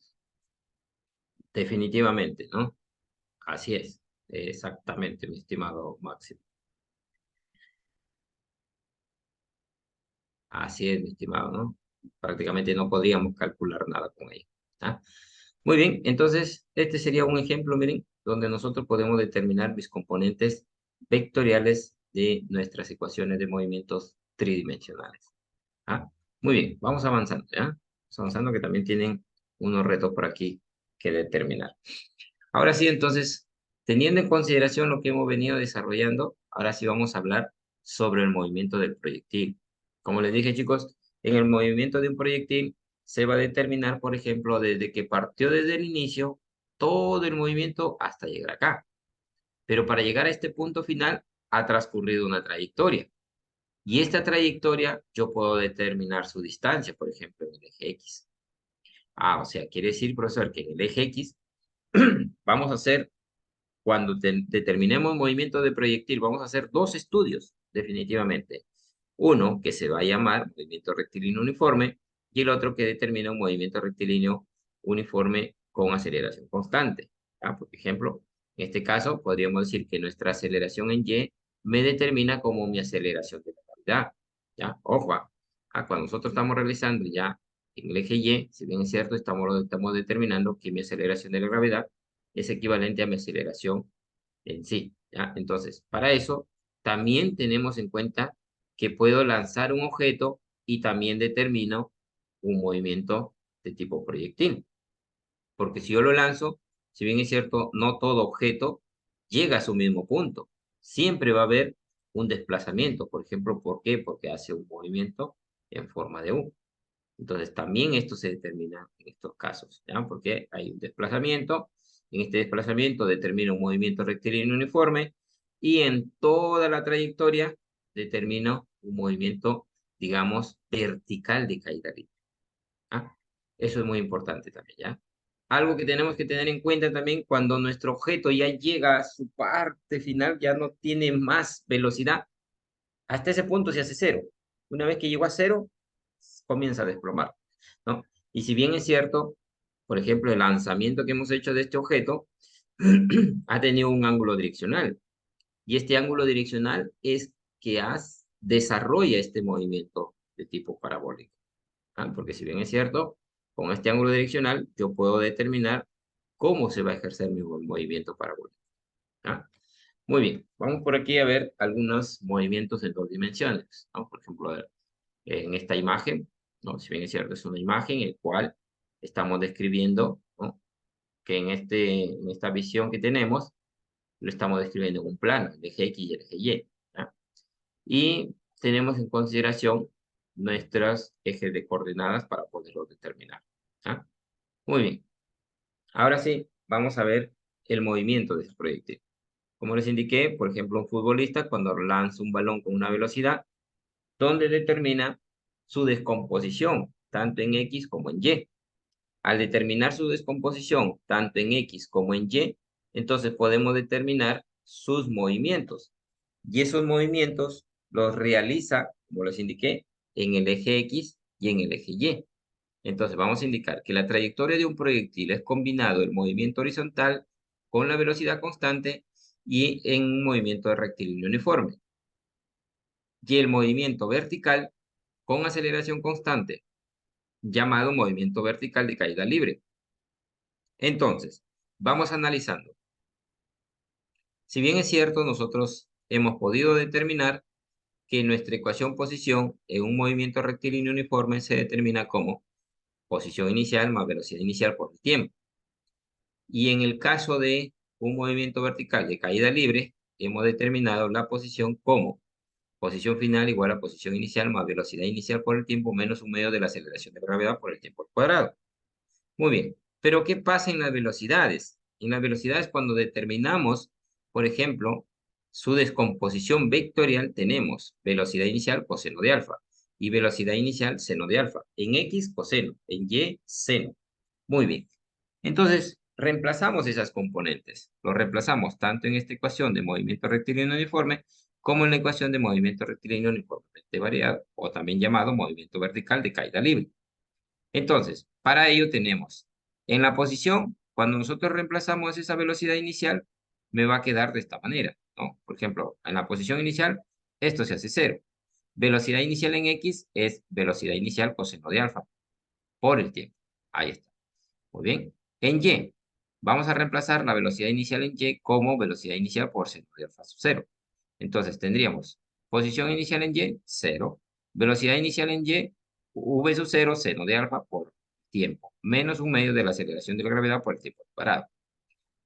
Definitivamente, ¿no? Así es, exactamente, mi estimado Máximo. Así es, mi estimado, ¿no? Prácticamente no podríamos calcular nada con ello. ¿Ah? Muy bien, entonces este sería un ejemplo, miren, donde nosotros podemos determinar mis componentes vectoriales de nuestras ecuaciones de movimientos tridimensionales. ¿Ah? Muy bien, vamos avanzando, ¿ya? Vamos avanzando que también tienen unos retos por aquí que determinar. Ahora sí, entonces, teniendo en consideración lo que hemos venido desarrollando, ahora sí vamos a hablar sobre el movimiento del proyectil. Como les dije, chicos, en el movimiento de un proyectil se va a determinar, por ejemplo, desde que partió desde el inicio, todo el movimiento hasta llegar acá. Pero para llegar a este punto final, ha transcurrido una trayectoria. Y esta trayectoria yo puedo determinar su distancia, por ejemplo, en el eje X. O sea, quiere decir, profesor, que en el eje X vamos a hacer, cuando determinemos movimiento de proyectil, vamos a hacer dos estudios, definitivamente. Uno que se va a llamar movimiento rectilíneo uniforme y el otro que determina un movimiento rectilíneo uniforme con aceleración constante. ¿Ya? Por ejemplo, en este caso podríamos decir que nuestra aceleración en Y me determina como mi aceleración de la gravedad. ¿Ya? Ojo, cuando nosotros estamos realizando ya en el eje Y, si bien es cierto, estamos determinando que mi aceleración de la gravedad es equivalente a mi aceleración en sí, ¿ya? Entonces, para eso, también tenemos en cuenta que puedo lanzar un objeto y también determino un movimiento de tipo proyectil. Porque si yo lo lanzo, si bien es cierto, no todo objeto llega a su mismo punto. Siempre va a haber un desplazamiento. Por ejemplo, ¿por qué? Porque hace un movimiento en forma de U. Entonces, también esto se determina en estos casos, ¿ya? Porque hay un desplazamiento En este desplazamiento determino un movimiento rectilíneo uniforme y en toda la trayectoria determino un movimiento, digamos, vertical de caída libre. ¿Ah? Eso es muy importante también, ¿ya? Algo que tenemos que tener en cuenta también cuando nuestro objeto ya llega a su parte final, ya no tiene más velocidad, hasta ese punto se hace cero. Una vez que llegó a cero, comienza a desplomar, ¿no? Y si bien es cierto, por ejemplo, el lanzamiento que hemos hecho de este objeto ha tenido un ángulo direccional. Y este ángulo direccional es que desarrolla este movimiento de tipo parabólico. ¿Ah? Porque si bien es cierto, con este ángulo direccional yo puedo determinar cómo se va a ejercer mi movimiento parabólico. ¿Ah? Muy bien, vamos por aquí a ver algunos movimientos en 2 dimensiones, ¿no? Por ejemplo, a ver, en esta imagen, ¿no? Si bien es cierto, es una imagen en la cual estamos describiendo, ¿no? Que en esta visión que tenemos, lo estamos describiendo en un plano, el eje X y el eje Y. ¿Ah? Y tenemos en consideración nuestros ejes de coordenadas para poderlo determinar. ¿Ah? Muy bien. Ahora sí, vamos a ver el movimiento de ese proyectil. Como les indiqué, por ejemplo, un futbolista cuando lanza un balón con una velocidad, donde determina su descomposición, tanto en X como en Y. Al determinar su descomposición, tanto en X como en Y, entonces podemos determinar sus movimientos. Y esos movimientos los realiza, como les indiqué, en el eje X y en el eje Y. Entonces vamos a indicar que la trayectoria de un proyectil es combinado el movimiento horizontal con la velocidad constante y en un movimiento de rectilíneo uniforme. Y el movimiento vertical con aceleración constante, llamado movimiento vertical de caída libre. Entonces, vamos analizando. Si bien es cierto, nosotros hemos podido determinar que nuestra ecuación posición en un movimiento rectilíneo uniforme se determina como posición inicial más velocidad inicial por el tiempo. Y en el caso de un movimiento vertical de caída libre, hemos determinado la posición como posición final igual a posición inicial más velocidad inicial por el tiempo menos un medio de la aceleración de gravedad por el tiempo al cuadrado. Muy bien, pero ¿qué pasa en las velocidades? En las velocidades cuando determinamos, por ejemplo, su descomposición vectorial, tenemos velocidad inicial coseno de alfa y velocidad inicial seno de alfa. En X coseno, en Y seno. Muy bien. Entonces, reemplazamos esas componentes. Lo reemplazamos tanto en esta ecuación de movimiento rectilíneo uniforme como en la ecuación de movimiento rectilíneo uniformemente variado, o también llamado movimiento vertical de caída libre. Entonces, para ello tenemos, en la posición, cuando nosotros reemplazamos esa velocidad inicial, me va a quedar de esta manera, ¿no? Por ejemplo, en la posición inicial, esto se hace 0. Velocidad inicial en X es velocidad inicial coseno de alfa por el tiempo. Ahí está. Muy bien. En Y, vamos a reemplazar la velocidad inicial en Y como velocidad inicial por seno de alfa sub 0. Entonces, tendríamos posición inicial en Y, 0. Velocidad inicial en Y, v sub 0, seno de alfa por tiempo, menos un medio de la aceleración de la gravedad por el tiempo parado.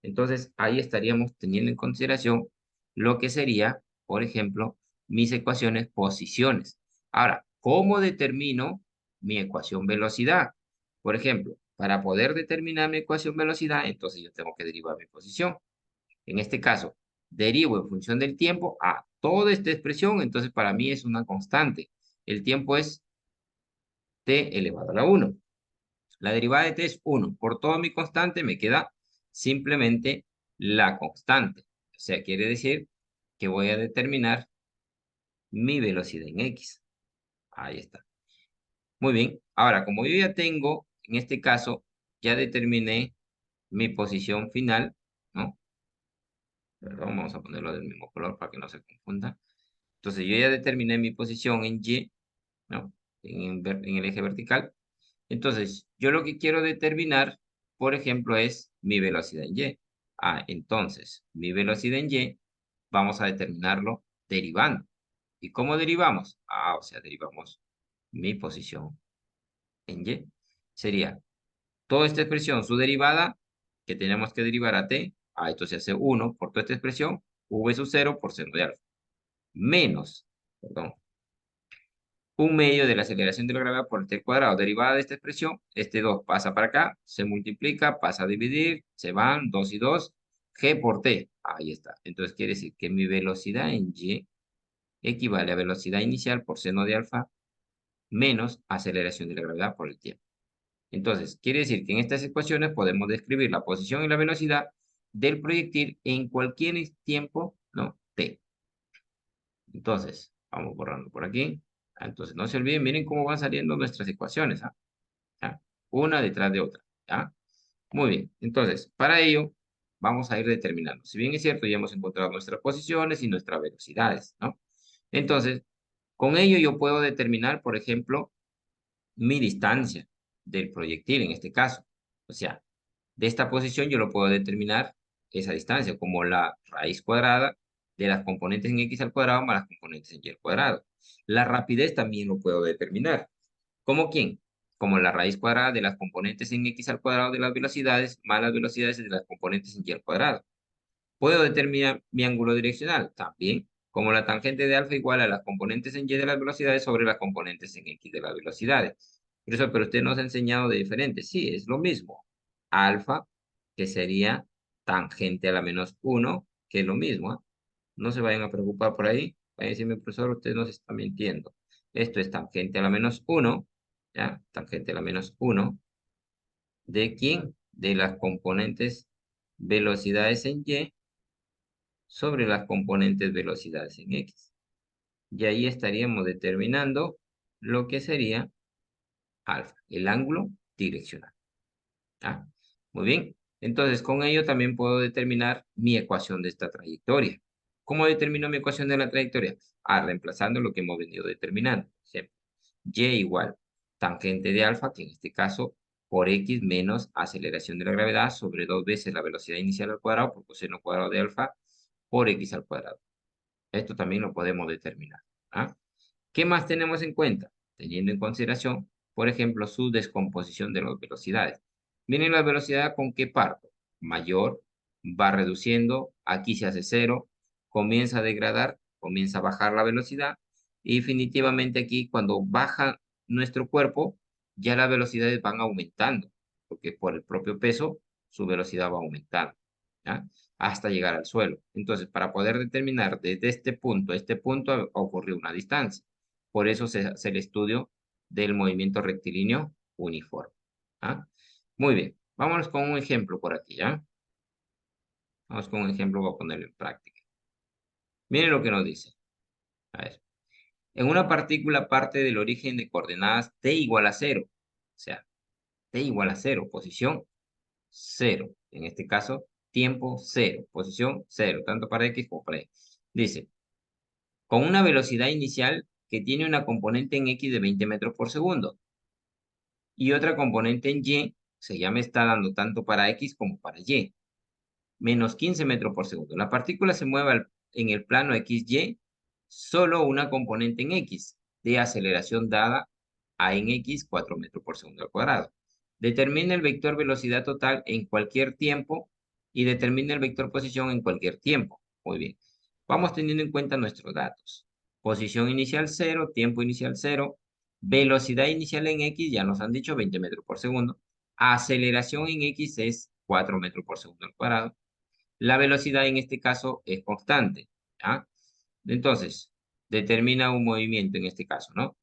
Entonces, ahí estaríamos teniendo en consideración lo que sería, por ejemplo, mis ecuaciones posiciones. Ahora, ¿cómo determino mi ecuación velocidad? Por ejemplo, para poder determinar mi ecuación velocidad, entonces yo tengo que derivar mi posición. En este caso, derivo en función del tiempo a toda esta expresión, entonces para mí es una constante. El tiempo es t elevado a la 1. La derivada de t es 1. Por toda mi constante me queda simplemente la constante. O sea, quiere decir que voy a determinar mi velocidad en x. Ahí está. Muy bien. Ahora, como yo ya tengo, en este caso, ya determiné mi posición final, ¿no? Perdón, vamos a ponerlo del mismo color para que no se confunda. Entonces, yo ya determiné mi posición en y, ¿no? En el eje vertical. Entonces, yo lo que quiero determinar, por ejemplo, es mi velocidad en Y. Entonces, mi velocidad en Y, vamos a determinarlo derivando. ¿Y cómo derivamos? O sea, derivamos mi posición en Y. Sería toda esta expresión, su derivada, que tenemos que derivar a t. Esto se hace 1 por toda esta expresión, v sub 0 por seno de alfa. Menos, perdón, un medio de la aceleración de la gravedad por el t al cuadrado. Derivada de esta expresión, este 2 pasa para acá, se multiplica, pasa a dividir, se van 2 y 2, g por t. Ahí está. Entonces quiere decir que mi velocidad en y equivale a velocidad inicial por seno de alfa menos aceleración de la gravedad por el tiempo. Entonces, quiere decir que en estas ecuaciones podemos describir la posición y la velocidad del proyectil en cualquier tiempo, ¿no? T. Entonces, vamos borrando por aquí. Entonces, no se olviden, miren cómo van saliendo nuestras ecuaciones, ¿ah? ¿Ya? Una detrás de otra, ¿ya? Muy bien. Entonces, para ello, vamos a ir determinando. Si bien es cierto, ya hemos encontrado nuestras posiciones y nuestras velocidades, ¿no? Entonces, con ello yo puedo determinar, por ejemplo, mi distancia del proyectil en este caso. O sea, de esta posición yo lo puedo determinar esa distancia como la raíz cuadrada de las componentes en x al cuadrado más las componentes en y al cuadrado. La rapidez también lo puedo determinar. ¿Cómo quién? Como la raíz cuadrada de las componentes en x al cuadrado de las velocidades más las velocidades de las componentes en y al cuadrado. Puedo determinar mi ángulo direccional también, como la tangente de alfa igual a las componentes en y de las velocidades sobre las componentes en x de las velocidades. Pero usted nos ha enseñado de diferente. Sí, es lo mismo. Alfa, que sería tangente a la menos 1, que es lo mismo. ¿Eh? No se vayan a preocupar por ahí. Vayan a decirme, profesor, usted nos está mintiendo. Esto es tangente a la menos 1, ¿ya? Tangente a la menos 1. ¿De quién? De las componentes velocidades en y sobre las componentes velocidades en x. Y ahí estaríamos determinando lo que sería alfa, el ángulo direccional. ¿Ah? Muy bien. Entonces, con ello también puedo determinar mi ecuación de esta trayectoria. ¿Cómo determino mi ecuación de la trayectoria? Reemplazando lo que hemos venido determinando. Por ejemplo, y igual tangente de alfa, que en este caso por x menos aceleración de la gravedad sobre 2 veces la velocidad inicial al cuadrado por coseno cuadrado de alfa por x al cuadrado. Esto también lo podemos determinar. ¿Ah? ¿Qué más tenemos en cuenta? Teniendo en consideración, por ejemplo, su descomposición de las velocidades. Miren la velocidad con qué parto. Mayor, va reduciendo, aquí se hace 0, comienza a degradar, comienza a bajar la velocidad, y definitivamente aquí cuando baja nuestro cuerpo, ya las velocidades van aumentando, porque por el propio peso, su velocidad va aumentando. ¿Ya? Hasta llegar al suelo. Entonces, para poder determinar desde este punto a este punto ocurrió una distancia. Por eso se hace el estudio del movimiento rectilíneo uniforme. ¿Ah? Muy bien, vámonos con un ejemplo por aquí, ¿ya? Vamos con un ejemplo, voy a ponerlo en práctica. Miren lo que nos dice. A ver. En una partícula parte del origen de coordenadas t igual a 0. O sea, t igual a 0, posición 0. En este caso, tiempo 0, posición 0, tanto para x como para y. Dice, con una velocidad inicial que tiene una componente en x de 20 metros por segundo y otra componente en y, o sea, ya me está dando tanto para x como para y, menos 15 metros por segundo. La partícula se mueve en el plano XY, solo una componente en x de aceleración dada a en x 4 metros por segundo al cuadrado. Determina el vector velocidad total en cualquier tiempo y determina el vector posición en cualquier tiempo. Muy bien. Vamos teniendo en cuenta nuestros datos. Posición inicial 0, tiempo inicial 0, velocidad inicial en x, ya nos han dicho 20 metros por segundo. Aceleración en x es 4 metros por segundo al cuadrado. La velocidad en este caso es constante. ¿Ya? Entonces, determina un movimiento en este caso, ¿no?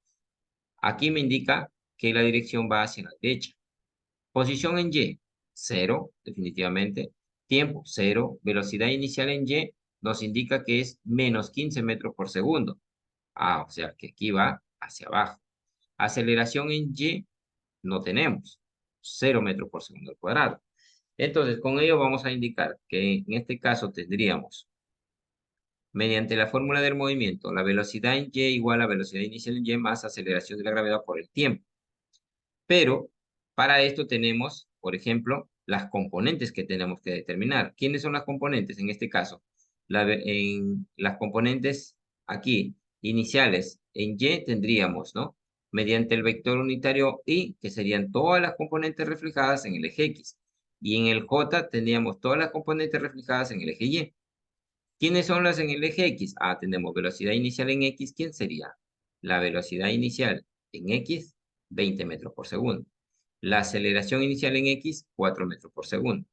Aquí me indica que la dirección va hacia la derecha. Posición en y, 0, definitivamente. Tiempo, 0. Velocidad inicial en y nos indica que es menos 15 metros por segundo. O sea que aquí va hacia abajo. Aceleración en y no tenemos. 0 metros por segundo al cuadrado. Entonces, con ello vamos a indicar que en este caso tendríamos, mediante la fórmula del movimiento, la velocidad en y igual a velocidad inicial en y más aceleración de la gravedad por el tiempo. Pero para esto tenemos, por ejemplo, las componentes que tenemos que determinar. ¿Quiénes son las componentes? En este caso, las componentes aquí iniciales en y tendríamos, ¿no? Mediante el vector unitario y, que serían todas las componentes reflejadas en el eje X. Y en el J tendríamos todas las componentes reflejadas en el eje Y. ¿Quiénes son las en el eje X? Tenemos velocidad inicial en X. ¿Quién sería? la velocidad inicial en X, 20 metros por segundo. La aceleración inicial en X, 4 metros por segundo.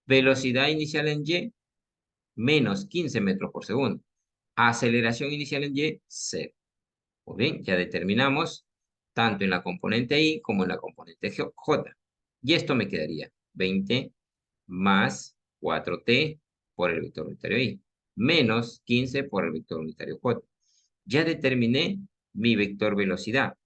Velocidad inicial en Y, menos 15 metros por segundo. Aceleración inicial en Y, 0. Muy bien, ya determinamos tanto en la componente I como en la componente J. Y esto me quedaría 20 más 4t por el vector unitario I, menos 15 por el vector unitario J. Ya determiné mi vector velocidad.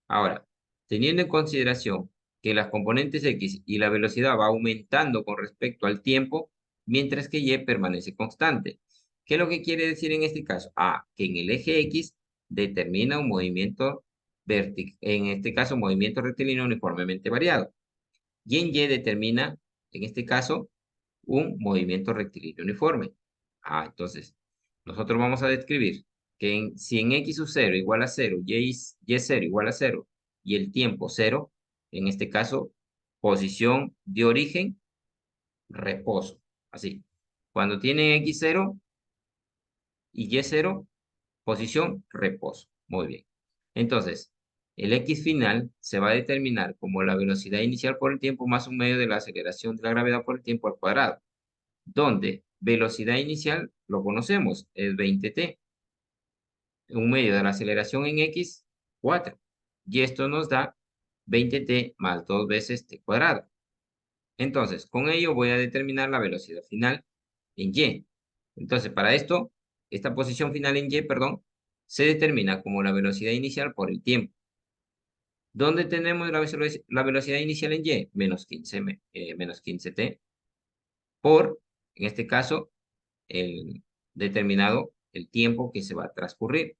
Ahora, teniendo en consideración que las componentes X y la velocidad va aumentando con respecto al tiempo, mientras que Y permanece constante. ¿Qué es lo que quiere decir en este caso? Que en el eje X determina un movimiento vertical, en este caso, movimiento rectilíneo uniformemente variado. Y en Y determina, en este caso, un movimiento rectilíneo uniforme. Entonces, nosotros vamos a describir que si en X sub 0 igual a 0, Y0 igual a 0, y el tiempo 0, en este caso, posición de origen, reposo. Así. Cuando tienen X0 y Y0, posición, reposo. Muy bien. Entonces, el X final se va a determinar como la velocidad inicial por el tiempo más un medio de la aceleración de la gravedad por el tiempo al cuadrado, donde velocidad inicial, lo conocemos, es 20t. Un medio de la aceleración en X, 4. Y esto nos da 20t más 2 veces t cuadrado. Entonces, con ello voy a determinar la velocidad final en Y. Entonces, para esto, esta posición final en Y, perdón, se determina como la velocidad inicial por el tiempo. ¿Dónde tenemos la velocidad inicial en Y? Menos 15t por, en este caso, el determinado el tiempo que se va a transcurrir.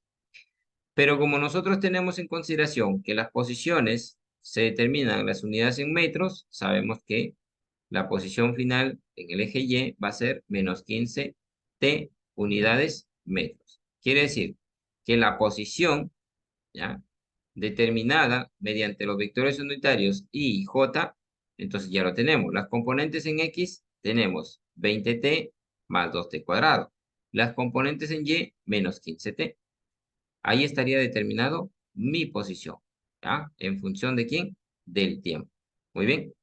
Pero como nosotros tenemos en consideración que las posiciones se determinan en las unidades en metros, sabemos que la posición final en el eje Y va a ser menos 15t unidades metros. Quiere decir que la posición, ¿ya?, determinada mediante los vectores unitarios I y J, entonces ya lo tenemos. Las componentes en X tenemos 20t más 2t cuadrado. Las componentes en Y, menos 15t. Ahí estaría determinado mi posición, ¿ya? ¿En función de quién? Del tiempo. Muy bien.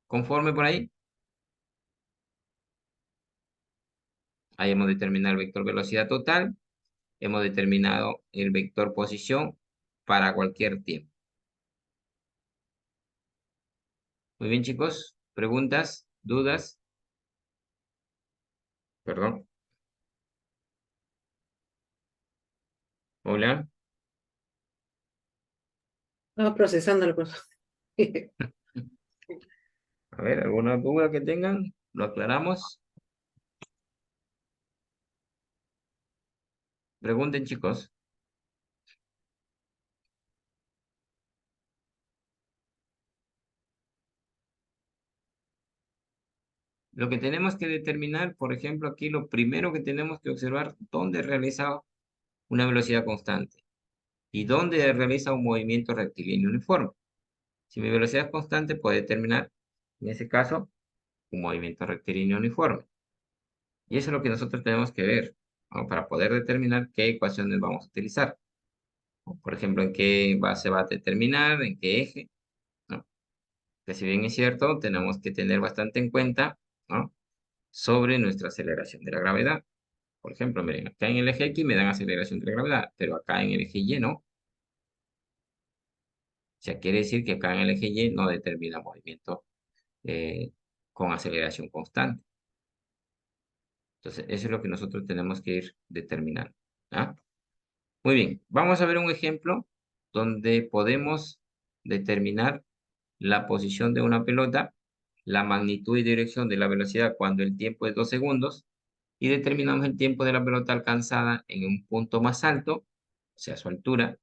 ¿Conforme por ahí? Ahí hemos determinado el vector velocidad total. Hemos determinado el vector posición para cualquier tiempo. Muy bien, chicos. ¿Preguntas? ¿Dudas? Perdón. Hola. Estaba procesando el proceso. A ver, ¿alguna duda que tengan? ¿Lo aclaramos? Pregunten, chicos. Lo que tenemos que determinar, por ejemplo, aquí lo primero que tenemos que observar, ¿dónde realiza una velocidad constante? ¿Y dónde realiza un movimiento rectilíneo uniforme? Si mi velocidad es constante, puede determinar, en ese caso, un movimiento rectilíneo uniforme. Y eso es lo que nosotros tenemos que ver, ¿no?, para poder determinar qué ecuaciones vamos a utilizar. Por ejemplo, en qué base va a determinar, en qué eje, ¿no? Que si bien es cierto, tenemos que tener bastante en cuenta, ¿no?, sobre nuestra aceleración de la gravedad. Por ejemplo, miren, acá en el eje X me dan aceleración de la gravedad, pero acá en el eje Y no. O sea, quiere decir que acá en el eje Y no determina movimiento con aceleración constante. Entonces, eso es lo que nosotros tenemos que ir determinando, ¿ah? Muy bien, vamos a ver un ejemplo donde podemos determinar la posición de una pelota, la magnitud y dirección de la velocidad cuando el tiempo es 2 segundos, y determinamos el tiempo de la pelota alcanzada en un punto más alto, o sea, su altura,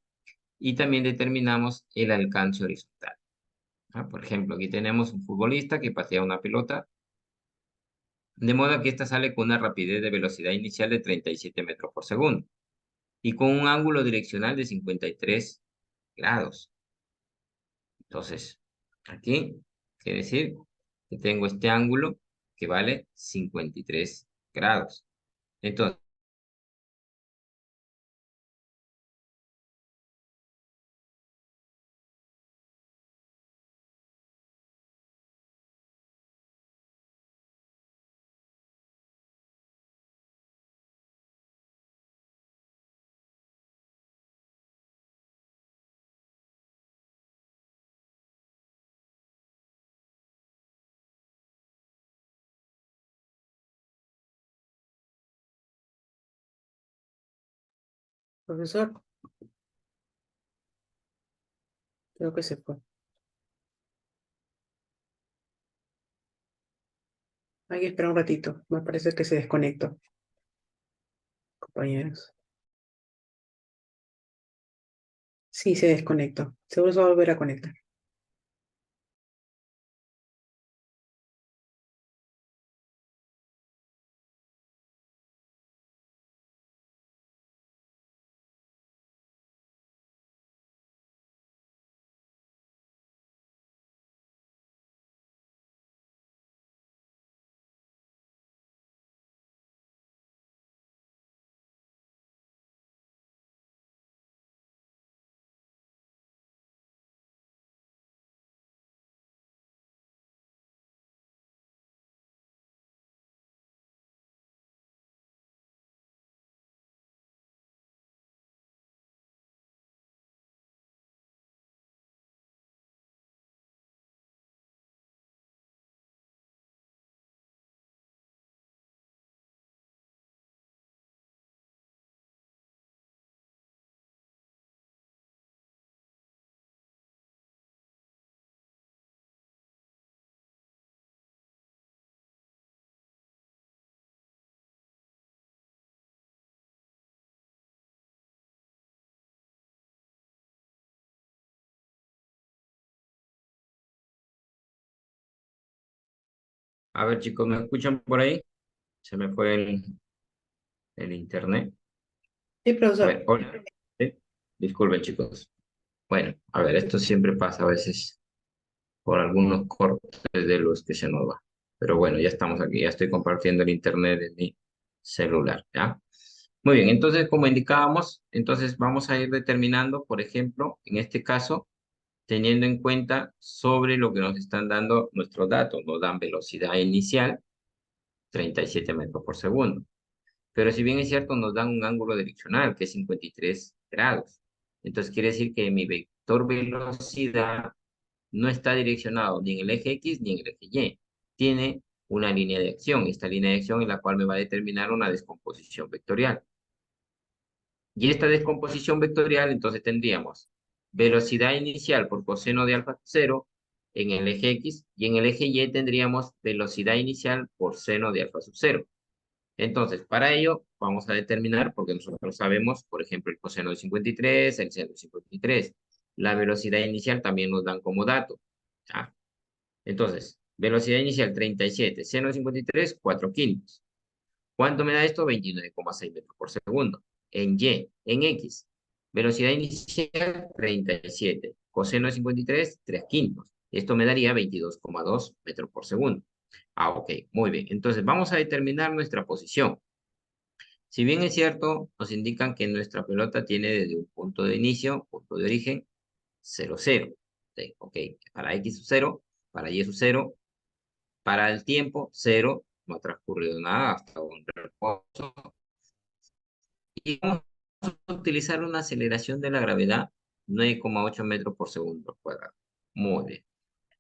y también determinamos el alcance horizontal. Por ejemplo, aquí tenemos un futbolista que patea una pelota, de modo que ésta sale con una rapidez de velocidad inicial de 37 metros por segundo, y con un ángulo direccional de 53 grados. Entonces, aquí quiere decir que tengo este ángulo que vale 53 grados. Entonces, Profesor, creo que se fue. Hay que esperar un ratito. Me parece que se desconectó, compañeros. Sí, se desconectó. Seguro se va a volver a conectar. A ver, chicos, ¿me escuchan por ahí? Se me fue el internet. Sí, A profesor. ver, hola. ¿Sí? Disculpen, chicos. Bueno, a ver, esto siempre pasa a veces por algunos cortes de luz que se nos va. Pero bueno, ya estamos aquí, ya estoy compartiendo el internet de mi celular, ¿ya? Muy bien, entonces, como indicábamos, entonces vamos a ir determinando, por ejemplo, en este caso, teniendo en cuenta sobre lo que nos están dando nuestros datos. Nos dan velocidad inicial, 37 metros por segundo. Pero si bien es cierto, nos dan un ángulo direccional, que es 53 grados. Entonces quiere decir que mi vector velocidad no está direccionado ni en el eje X ni en el eje Y. Tiene una línea de acción. Esta línea de acción es la cual me va a determinar una descomposición vectorial. Y esta descomposición vectorial, entonces tendríamos velocidad inicial por coseno de alfa 0 en el eje X, y en el eje Y tendríamos velocidad inicial por seno de alfa sub 0. Entonces, para ello, vamos a determinar, porque nosotros sabemos, por ejemplo, el coseno de 53, el seno de 53. La velocidad inicial también nos dan como dato. ¿Ya? Entonces, velocidad inicial 37, seno de 53, 4 quintos. ¿Cuánto me da esto? 29,6 metros por segundo. En Y, en X, velocidad inicial 37, coseno de 53, 3 quintos. Esto me daría 22,2 metros por segundo. Ah, ok, muy bien. Entonces, vamos a determinar nuestra posición. Si bien es cierto, nos indican que nuestra pelota tiene desde un punto de inicio, punto de origen, 0, 0. Ok, para X sub 0, para Y sub 0, para el tiempo, 0, no ha transcurrido nada hasta un reposo. Y vamos a utilizar una aceleración de la gravedad, 9,8 metros por segundo al cuadrado. Muy bien.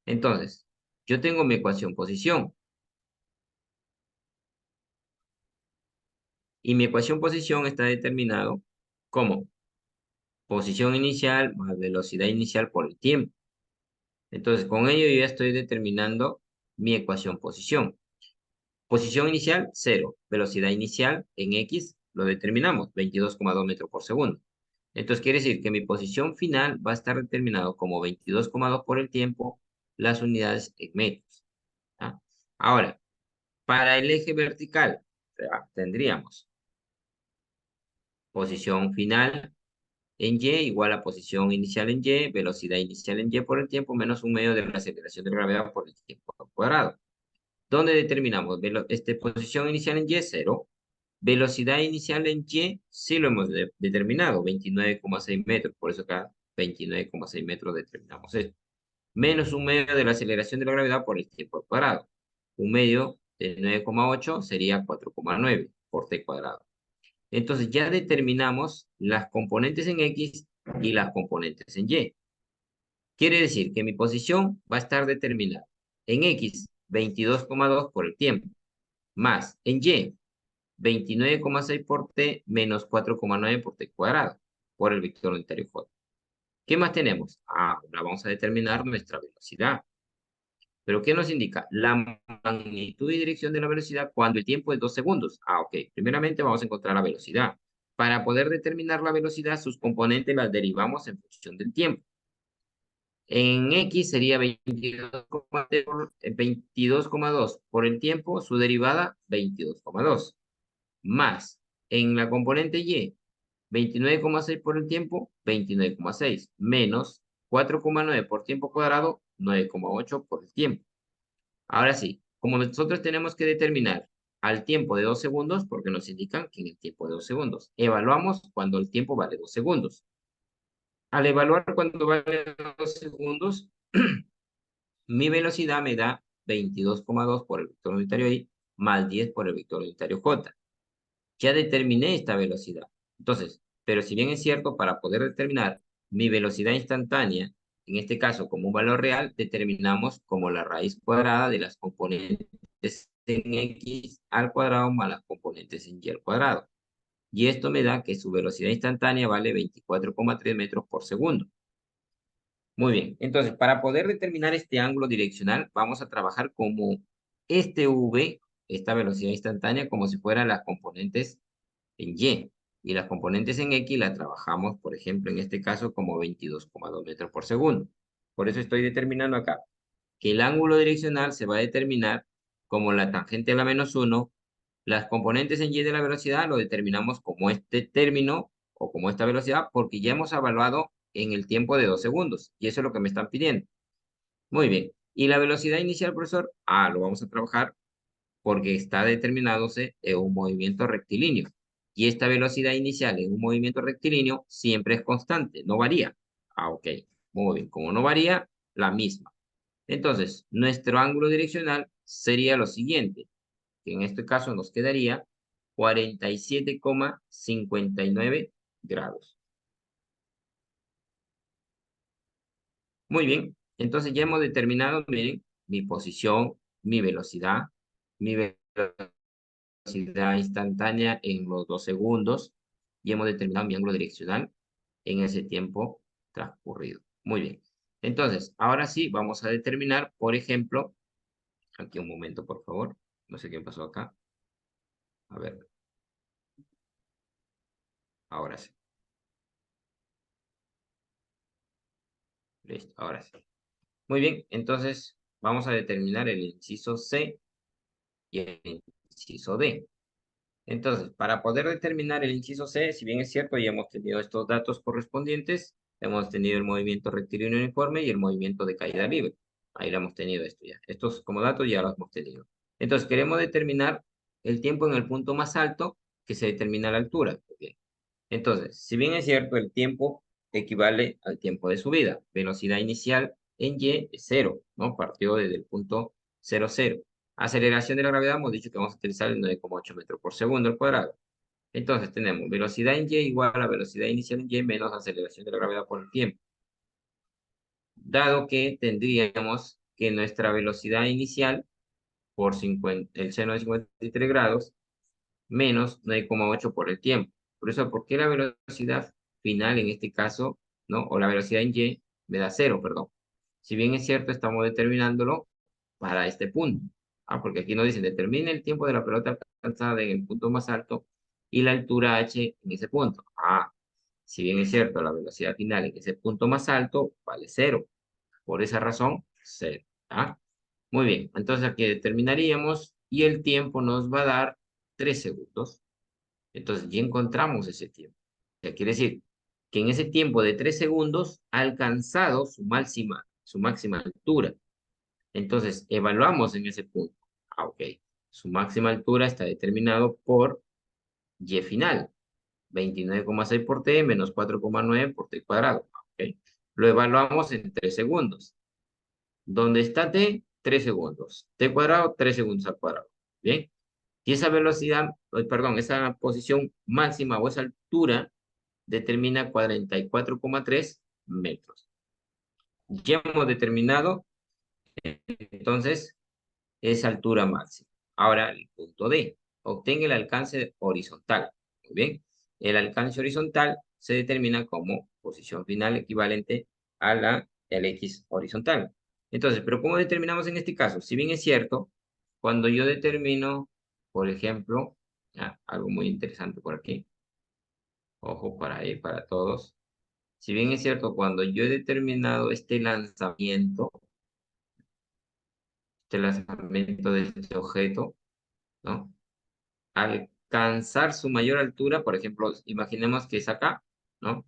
Entonces, yo tengo mi ecuación posición. Y mi ecuación posición está determinado como posición inicial más velocidad inicial por el tiempo. Entonces, con ello yo ya estoy determinando mi ecuación posición. Posición inicial, 0. Velocidad inicial en X, lo determinamos, 22,2 metros por segundo. Entonces, quiere decir que mi posición final va a estar determinado como 22,2 por el tiempo, las unidades en metros. ¿Ah? Ahora, para el eje vertical, tendríamos posición final en Y igual a posición inicial en Y, velocidad inicial en Y por el tiempo, menos un medio de la aceleración de gravedad por el tiempo al cuadrado. ¿Dónde determinamos? Posición inicial en Y, 0. Velocidad inicial en Y, sí lo hemos determinado, 29,6 metros. Por eso acá, 29,6 metros determinamos esto. Menos un medio de la aceleración de la gravedad por el tiempo al cuadrado. Un medio de 9,8 sería 4,9 por t cuadrado. Entonces ya determinamos las componentes en X y las componentes en Y. Quiere decir que mi posición va a estar determinada en X, 22,2 por el tiempo, más en Y, 29,6 por t menos 4,9 por t cuadrado, por el vector unitario j. ¿Qué más tenemos? Ahora vamos a determinar nuestra velocidad. ¿Pero qué nos indica? La magnitud y dirección de la velocidad cuando el tiempo es 2 segundos. Ok. Primeramente vamos a encontrar la velocidad. Para poder determinar la velocidad, sus componentes las derivamos en función del tiempo. En X sería 22,2 por el tiempo, su derivada 22,2. Más, en la componente Y, 29,6 por el tiempo, 29,6. Menos 4,9 por tiempo cuadrado, 9,8 por el tiempo. Ahora sí, como nosotros tenemos que determinar al tiempo de 2 segundos, porque nos indican que en el tiempo de 2 segundos, evaluamos cuando el tiempo vale 2 segundos. Al evaluar cuando vale 2 segundos, mi velocidad me da 22,2 por el vector unitario Y más 10 por el vector unitario J. Ya determiné esta velocidad. Entonces, pero si bien es cierto, para poder determinar mi velocidad instantánea, en este caso como un valor real, determinamos como la raíz cuadrada de las componentes en X al cuadrado más las componentes en Y al cuadrado. Y esto me da que su velocidad instantánea vale 24,3 metros por segundo. Muy bien, entonces para poder determinar este ángulo direccional, vamos a trabajar como este V, esta velocidad instantánea, como si fueran las componentes en Y. Y las componentes en X las trabajamos, por ejemplo, en este caso como 22,2 metros por segundo. Por eso estoy determinando acá que el ángulo direccional se va a determinar como la tangente a la menos 1. Las componentes en Y de la velocidad lo determinamos como este término o como esta velocidad porque ya hemos evaluado en el tiempo de 2 segundos. Y eso es lo que me están pidiendo. Muy bien. ¿Y la velocidad inicial, profesor? Lo vamos a trabajar porque está determinándose en un movimiento rectilíneo. Y esta velocidad inicial en un movimiento rectilíneo siempre es constante, no varía. Ok. Muy bien. Como no varía, la misma. Entonces, nuestro ángulo direccional sería lo siguiente, que en este caso nos quedaría 47,59 grados. Muy bien, entonces ya hemos determinado, miren, mi posición, mi velocidad instantánea en los 2 segundos, y hemos determinado mi ángulo direccional en ese tiempo transcurrido. Muy bien. Entonces, ahora sí, vamos a determinar, por ejemplo, aquí un momento, por favor. No sé qué pasó acá. A ver. Ahora sí. Listo, ahora sí. Muy bien, entonces vamos a determinar el inciso C y el inciso D. Entonces, para poder determinar el inciso C, si bien es cierto, ya hemos tenido estos datos correspondientes, hemos tenido el movimiento rectilíneo uniforme y el movimiento de caída libre. Ahí lo hemos tenido esto ya. Estos como datos ya los hemos tenido. Entonces, queremos determinar el tiempo en el punto más alto que se determina la altura. Okay. Entonces, si bien es cierto, el tiempo equivale al tiempo de subida. Velocidad inicial en Y es 0, ¿no? Partió desde el punto 0, 0. Aceleración de la gravedad, hemos dicho que vamos a utilizar el 9,8 metros por segundo al cuadrado. Entonces tenemos velocidad en Y igual a velocidad inicial en Y menos aceleración de la gravedad por el tiempo. Dado que tendríamos que nuestra velocidad inicial por el seno de 53 grados menos 9,8 por el tiempo. Por eso, ¿por qué la velocidad final en este caso, no? O la velocidad en Y me da 0, perdón. Si bien es cierto, estamos determinándolo para este punto. Porque aquí nos dicen, determine el tiempo de la pelota alcanzada en el punto más alto y la altura h en ese punto. Si bien es cierto, la velocidad final en ese punto más alto vale 0. Por esa razón, 0. Muy bien, entonces aquí determinaríamos y el tiempo nos va a dar 3 segundos. Entonces ya encontramos ese tiempo. O sea, quiere decir que en ese tiempo de 3 segundos ha alcanzado su máxima altura. Entonces evaluamos en ese punto. Ok. Su máxima altura está determinado por Y final. 29,6 por T menos 4,9 por T cuadrado. Ok. Lo evaluamos en 3 segundos. ¿Dónde está T? 3 segundos. T cuadrado, 3 segundos al cuadrado. Bien. Y esa velocidad, perdón, esa posición máxima o esa altura determina 44,3 metros. Ya hemos determinado, entonces, esa altura máxima. Ahora, el punto D. obtenga el alcance horizontal. Muy bien. El alcance horizontal se determina como posición final equivalente a la X horizontal. Entonces, ¿pero cómo determinamos en este caso? Si bien es cierto, cuando yo determino, por ejemplo, algo muy interesante por aquí, ojo para ahí, para todos. Si bien es cierto, cuando yo he determinado este lanzamiento de este objeto, ¿no? Alcanzar su mayor altura, por ejemplo, imaginemos que es acá, ¿no?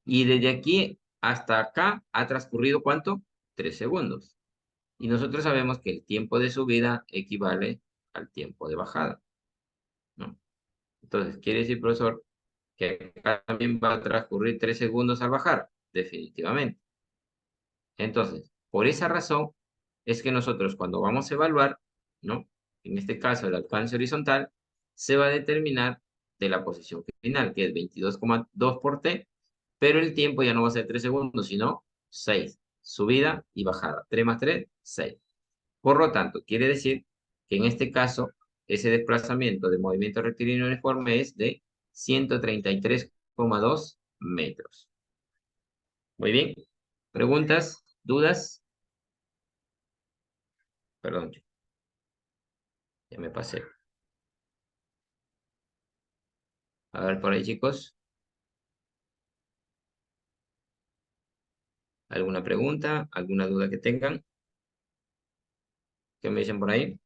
Y desde aquí hasta acá ha transcurrido ¿cuánto? 3 segundos. Y nosotros sabemos que el tiempo de subida equivale al tiempo de bajada, ¿no? Entonces, quiere decir, profesor, que acá también va a transcurrir 3 segundos al bajar, definitivamente. Entonces, por esa razón es que nosotros cuando vamos a evaluar, ¿no? En este caso, el alcance horizontal se va a determinar de la posición final, que es 22,2 por t, pero el tiempo ya no va a ser 3 segundos, sino 6. Subida y bajada. 3 más 3, 6. Por lo tanto, quiere decir que en este caso, ese desplazamiento de movimiento rectilíneo uniforme es de 133,2 metros. Muy bien. ¿Preguntas? ¿Dudas? Perdón, ya me pasé. A ver por ahí, chicos. ¿Alguna pregunta? ¿Alguna duda que tengan? ¿Qué me dicen por ahí?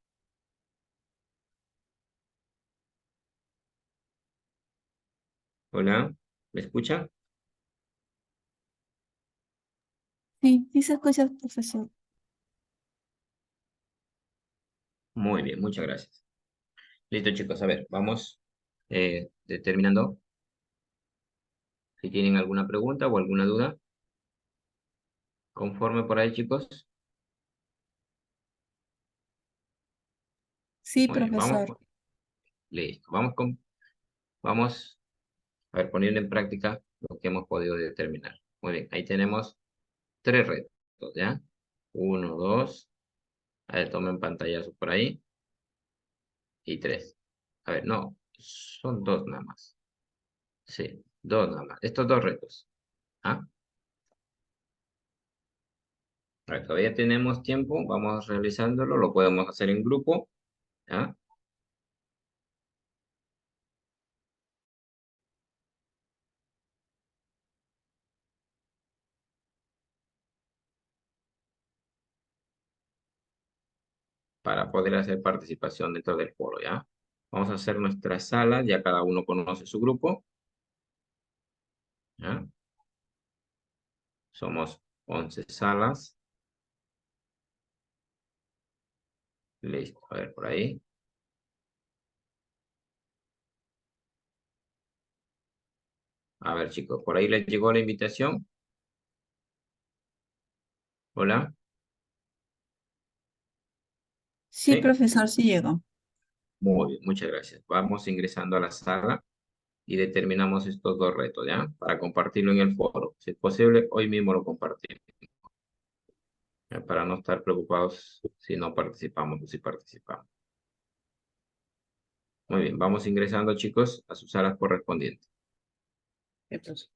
Hola, ¿me escuchan? Sí, sí se escucha, profesor. Muy bien, muchas gracias. Listo, chicos, a ver, vamos determinando si tienen alguna pregunta o alguna duda. ¿Conforme por ahí, chicos? Sí, Muy bien, profesor. listo. Vamos a ver, poniendo en práctica lo que hemos podido determinar. Muy bien, ahí tenemos 3 retos, ¿ya? 1, 2, a ver, tomen pantallazo por ahí. Y 3. A ver, no, son 2 nada más. Sí, 2 nada más. Estos 2 retos. ¿Ah? A ver, todavía tenemos tiempo, vamos realizándolo, lo podemos hacer en grupo. ¿Ya? Para poder hacer participación dentro del foro, ¿ya? Vamos a hacer nuestra sala, ya cada uno conoce su grupo. ¿Ya? Somos 11 salas. Listo, a ver por ahí. A ver, chicos, por ahí les llegó la invitación. Hola, Sí, ¿sí? profesor, sí llegó. Muy bien, muchas gracias. Vamos ingresando a la sala y determinamos estos 2 retos, ¿ya? Para compartirlo en el foro. Si es posible, hoy mismo lo compartimos. ¿Ya? Para no estar preocupados si no participamos o si participamos. Muy bien, vamos ingresando, chicos, a sus salas correspondientes. Entonces.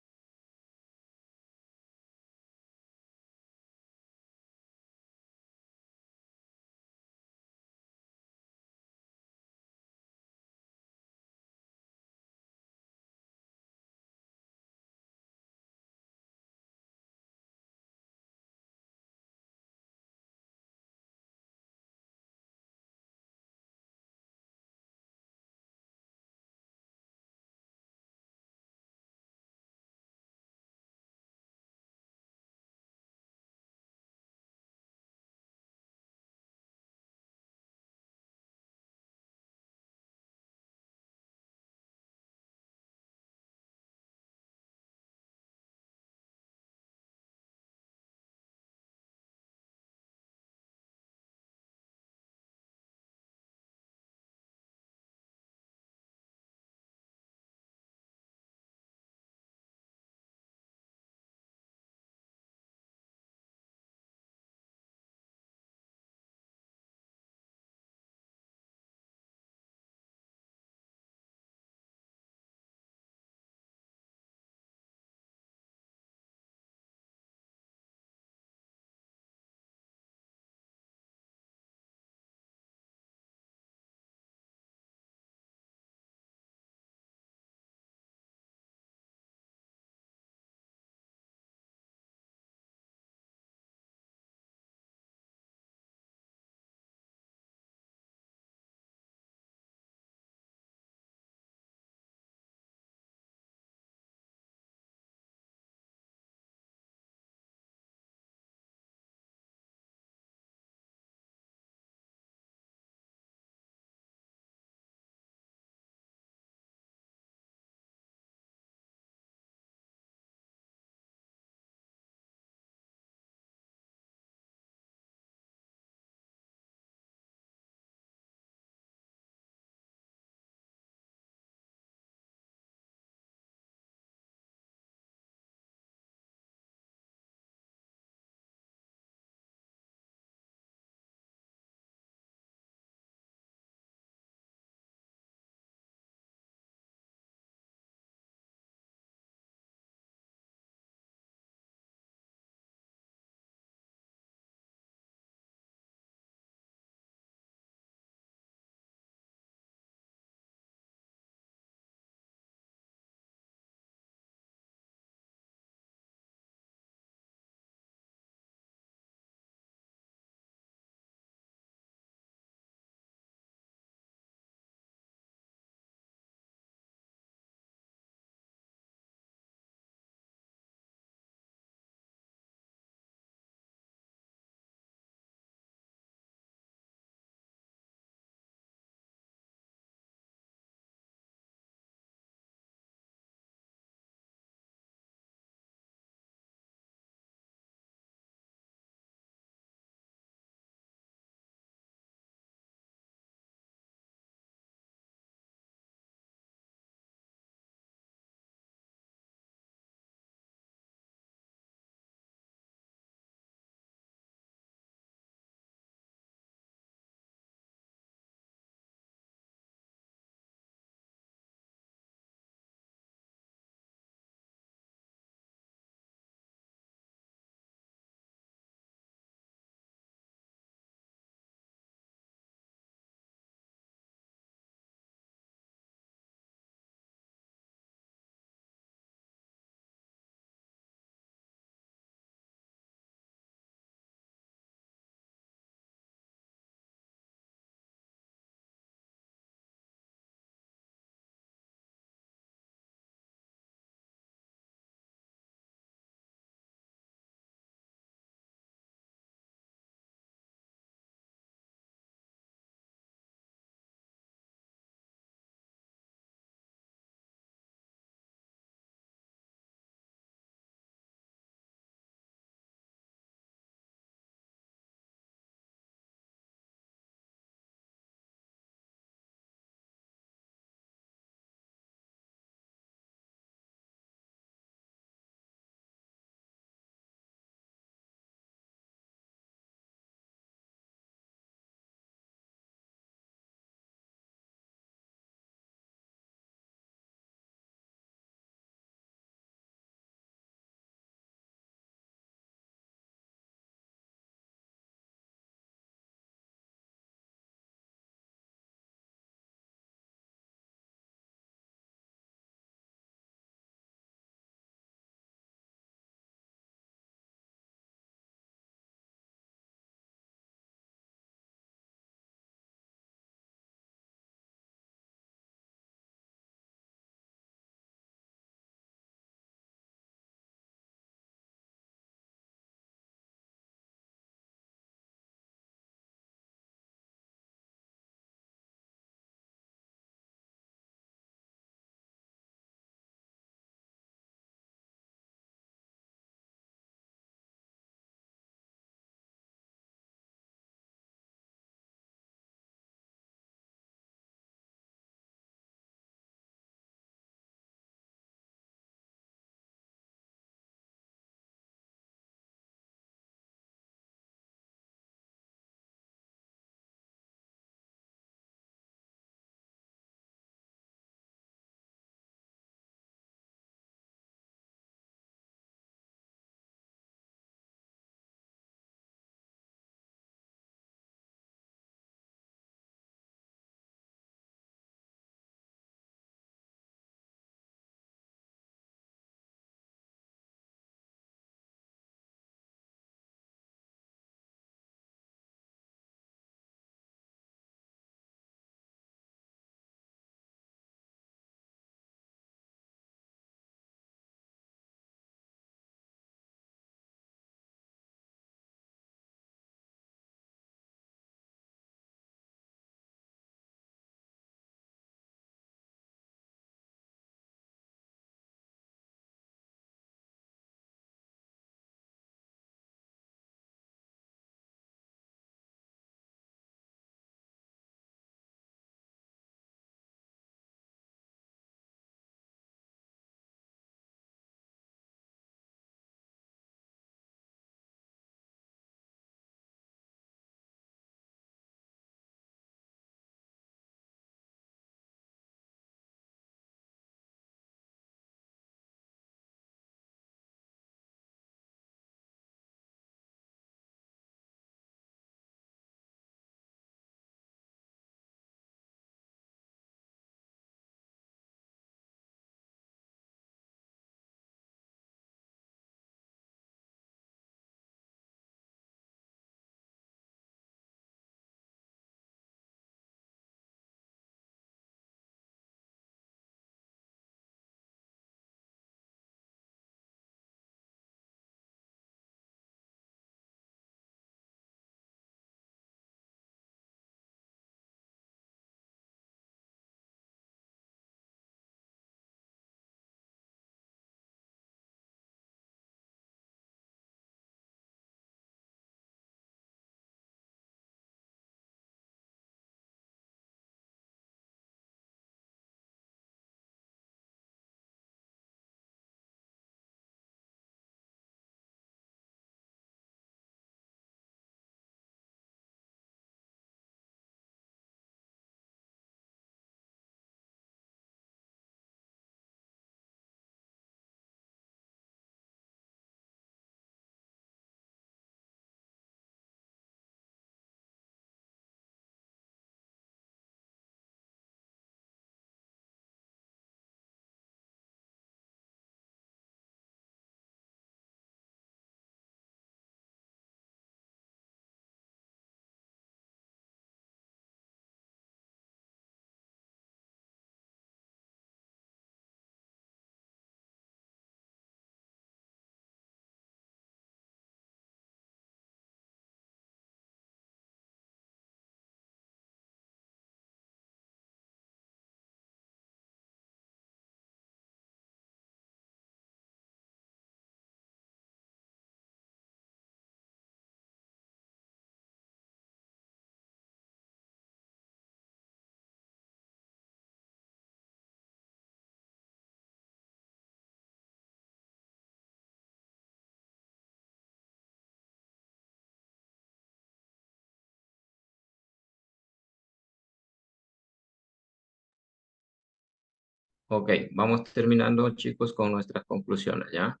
Ok, vamos terminando, chicos, con nuestras conclusiones, ¿ya?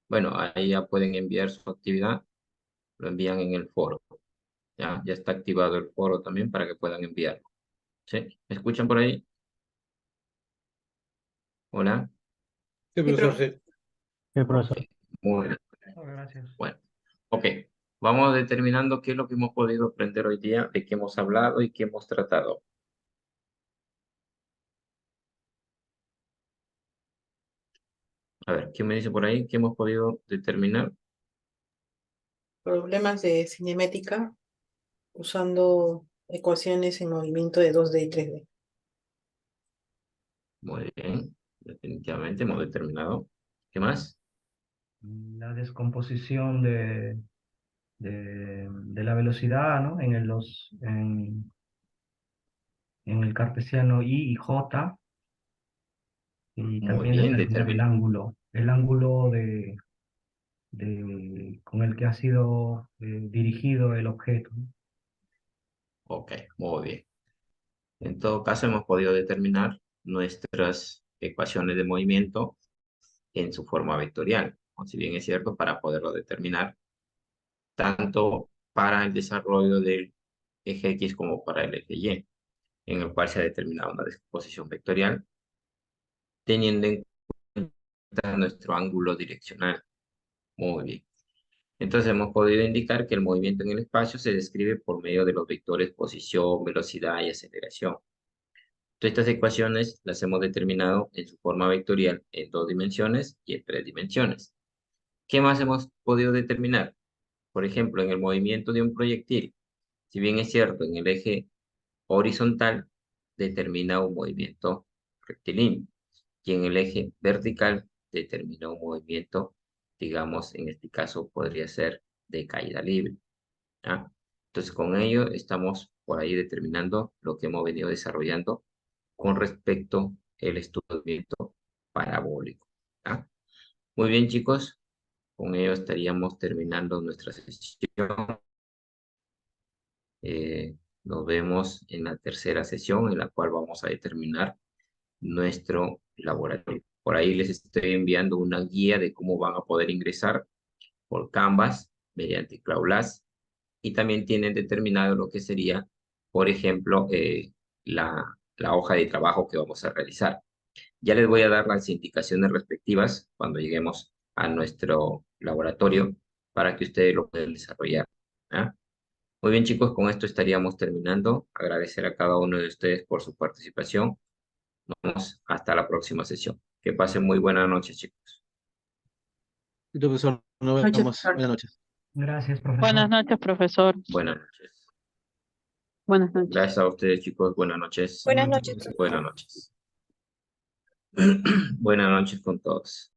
Bueno, ahí ya pueden enviar su actividad, lo envían en el foro, ¿ya? Ya está activado el foro también para que puedan enviarlo, ¿sí? ¿Me escuchan por ahí? Hola. Sí, Sí, profesor, profe. sí. Sí, Ok, profesor. muy bien. Gracias. Bueno, ok. Vamos determinando qué es lo que hemos podido aprender hoy día, de qué hemos hablado y qué hemos tratado. A ver, ¿quién me dice por ahí qué hemos podido determinar? Problemas de cinemática usando ecuaciones en movimiento de 2D y 3D. Muy bien, definitivamente hemos determinado. ¿Qué más? La descomposición de la velocidad, ¿no? En el cartesiano Y y J, y Muy también bien, determinar el ángulo con el que ha sido dirigido el objeto, ¿no? Ok, muy bien. En todo caso, hemos podido determinar nuestras ecuaciones de movimiento en su forma vectorial. O si bien es cierto, para poderlo determinar, tanto para el desarrollo del eje X como para el eje Y, en el cual se ha determinado una descomposición vectorial, teniendo en cuenta nuestro ángulo direccional. Muy bien. Entonces hemos podido indicar que el movimiento en el espacio se describe por medio de los vectores posición, velocidad y aceleración. Todas estas ecuaciones las hemos determinado en su forma vectorial en 2 dimensiones y en 3 dimensiones. ¿Qué más hemos podido determinar? Por ejemplo, en el movimiento de un proyectil, si bien es cierto, en el eje horizontal determina un movimiento rectilíneo y en el eje vertical determina un movimiento, digamos, en este caso podría ser de caída libre, ¿ah? Entonces, con ello estamos por ahí determinando lo que hemos venido desarrollando con respecto al estudiamiento parabólico, ¿ah? Muy bien, chicos, con ello estaríamos terminando nuestra sesión. Nos vemos en la tercera sesión, en la cual vamos a determinar nuestro laboratorio. Por ahí les estoy enviando una guía de cómo van a poder ingresar por Canvas mediante Claulas y también tienen determinado lo que sería, por ejemplo, la hoja de trabajo que vamos a realizar. Ya les voy a dar las indicaciones respectivas cuando lleguemos a nuestro laboratorio para que ustedes lo puedan desarrollar, ¿ah? Muy bien, chicos, con esto estaríamos terminando. Agradecer a cada uno de ustedes por su participación. Nos vemos hasta la próxima sesión. Que pasen muy buenas noches, chicos. Sí, profesor, nos Noches, vemos. profesor. Buenas noches. Gracias, profesor. Buenas noches, profesor. Buenas noches. Buenas noches. Gracias a ustedes, chicos. Buenas noches. Buenas noches, Buenas profesor. noches. Buenas noches con todos.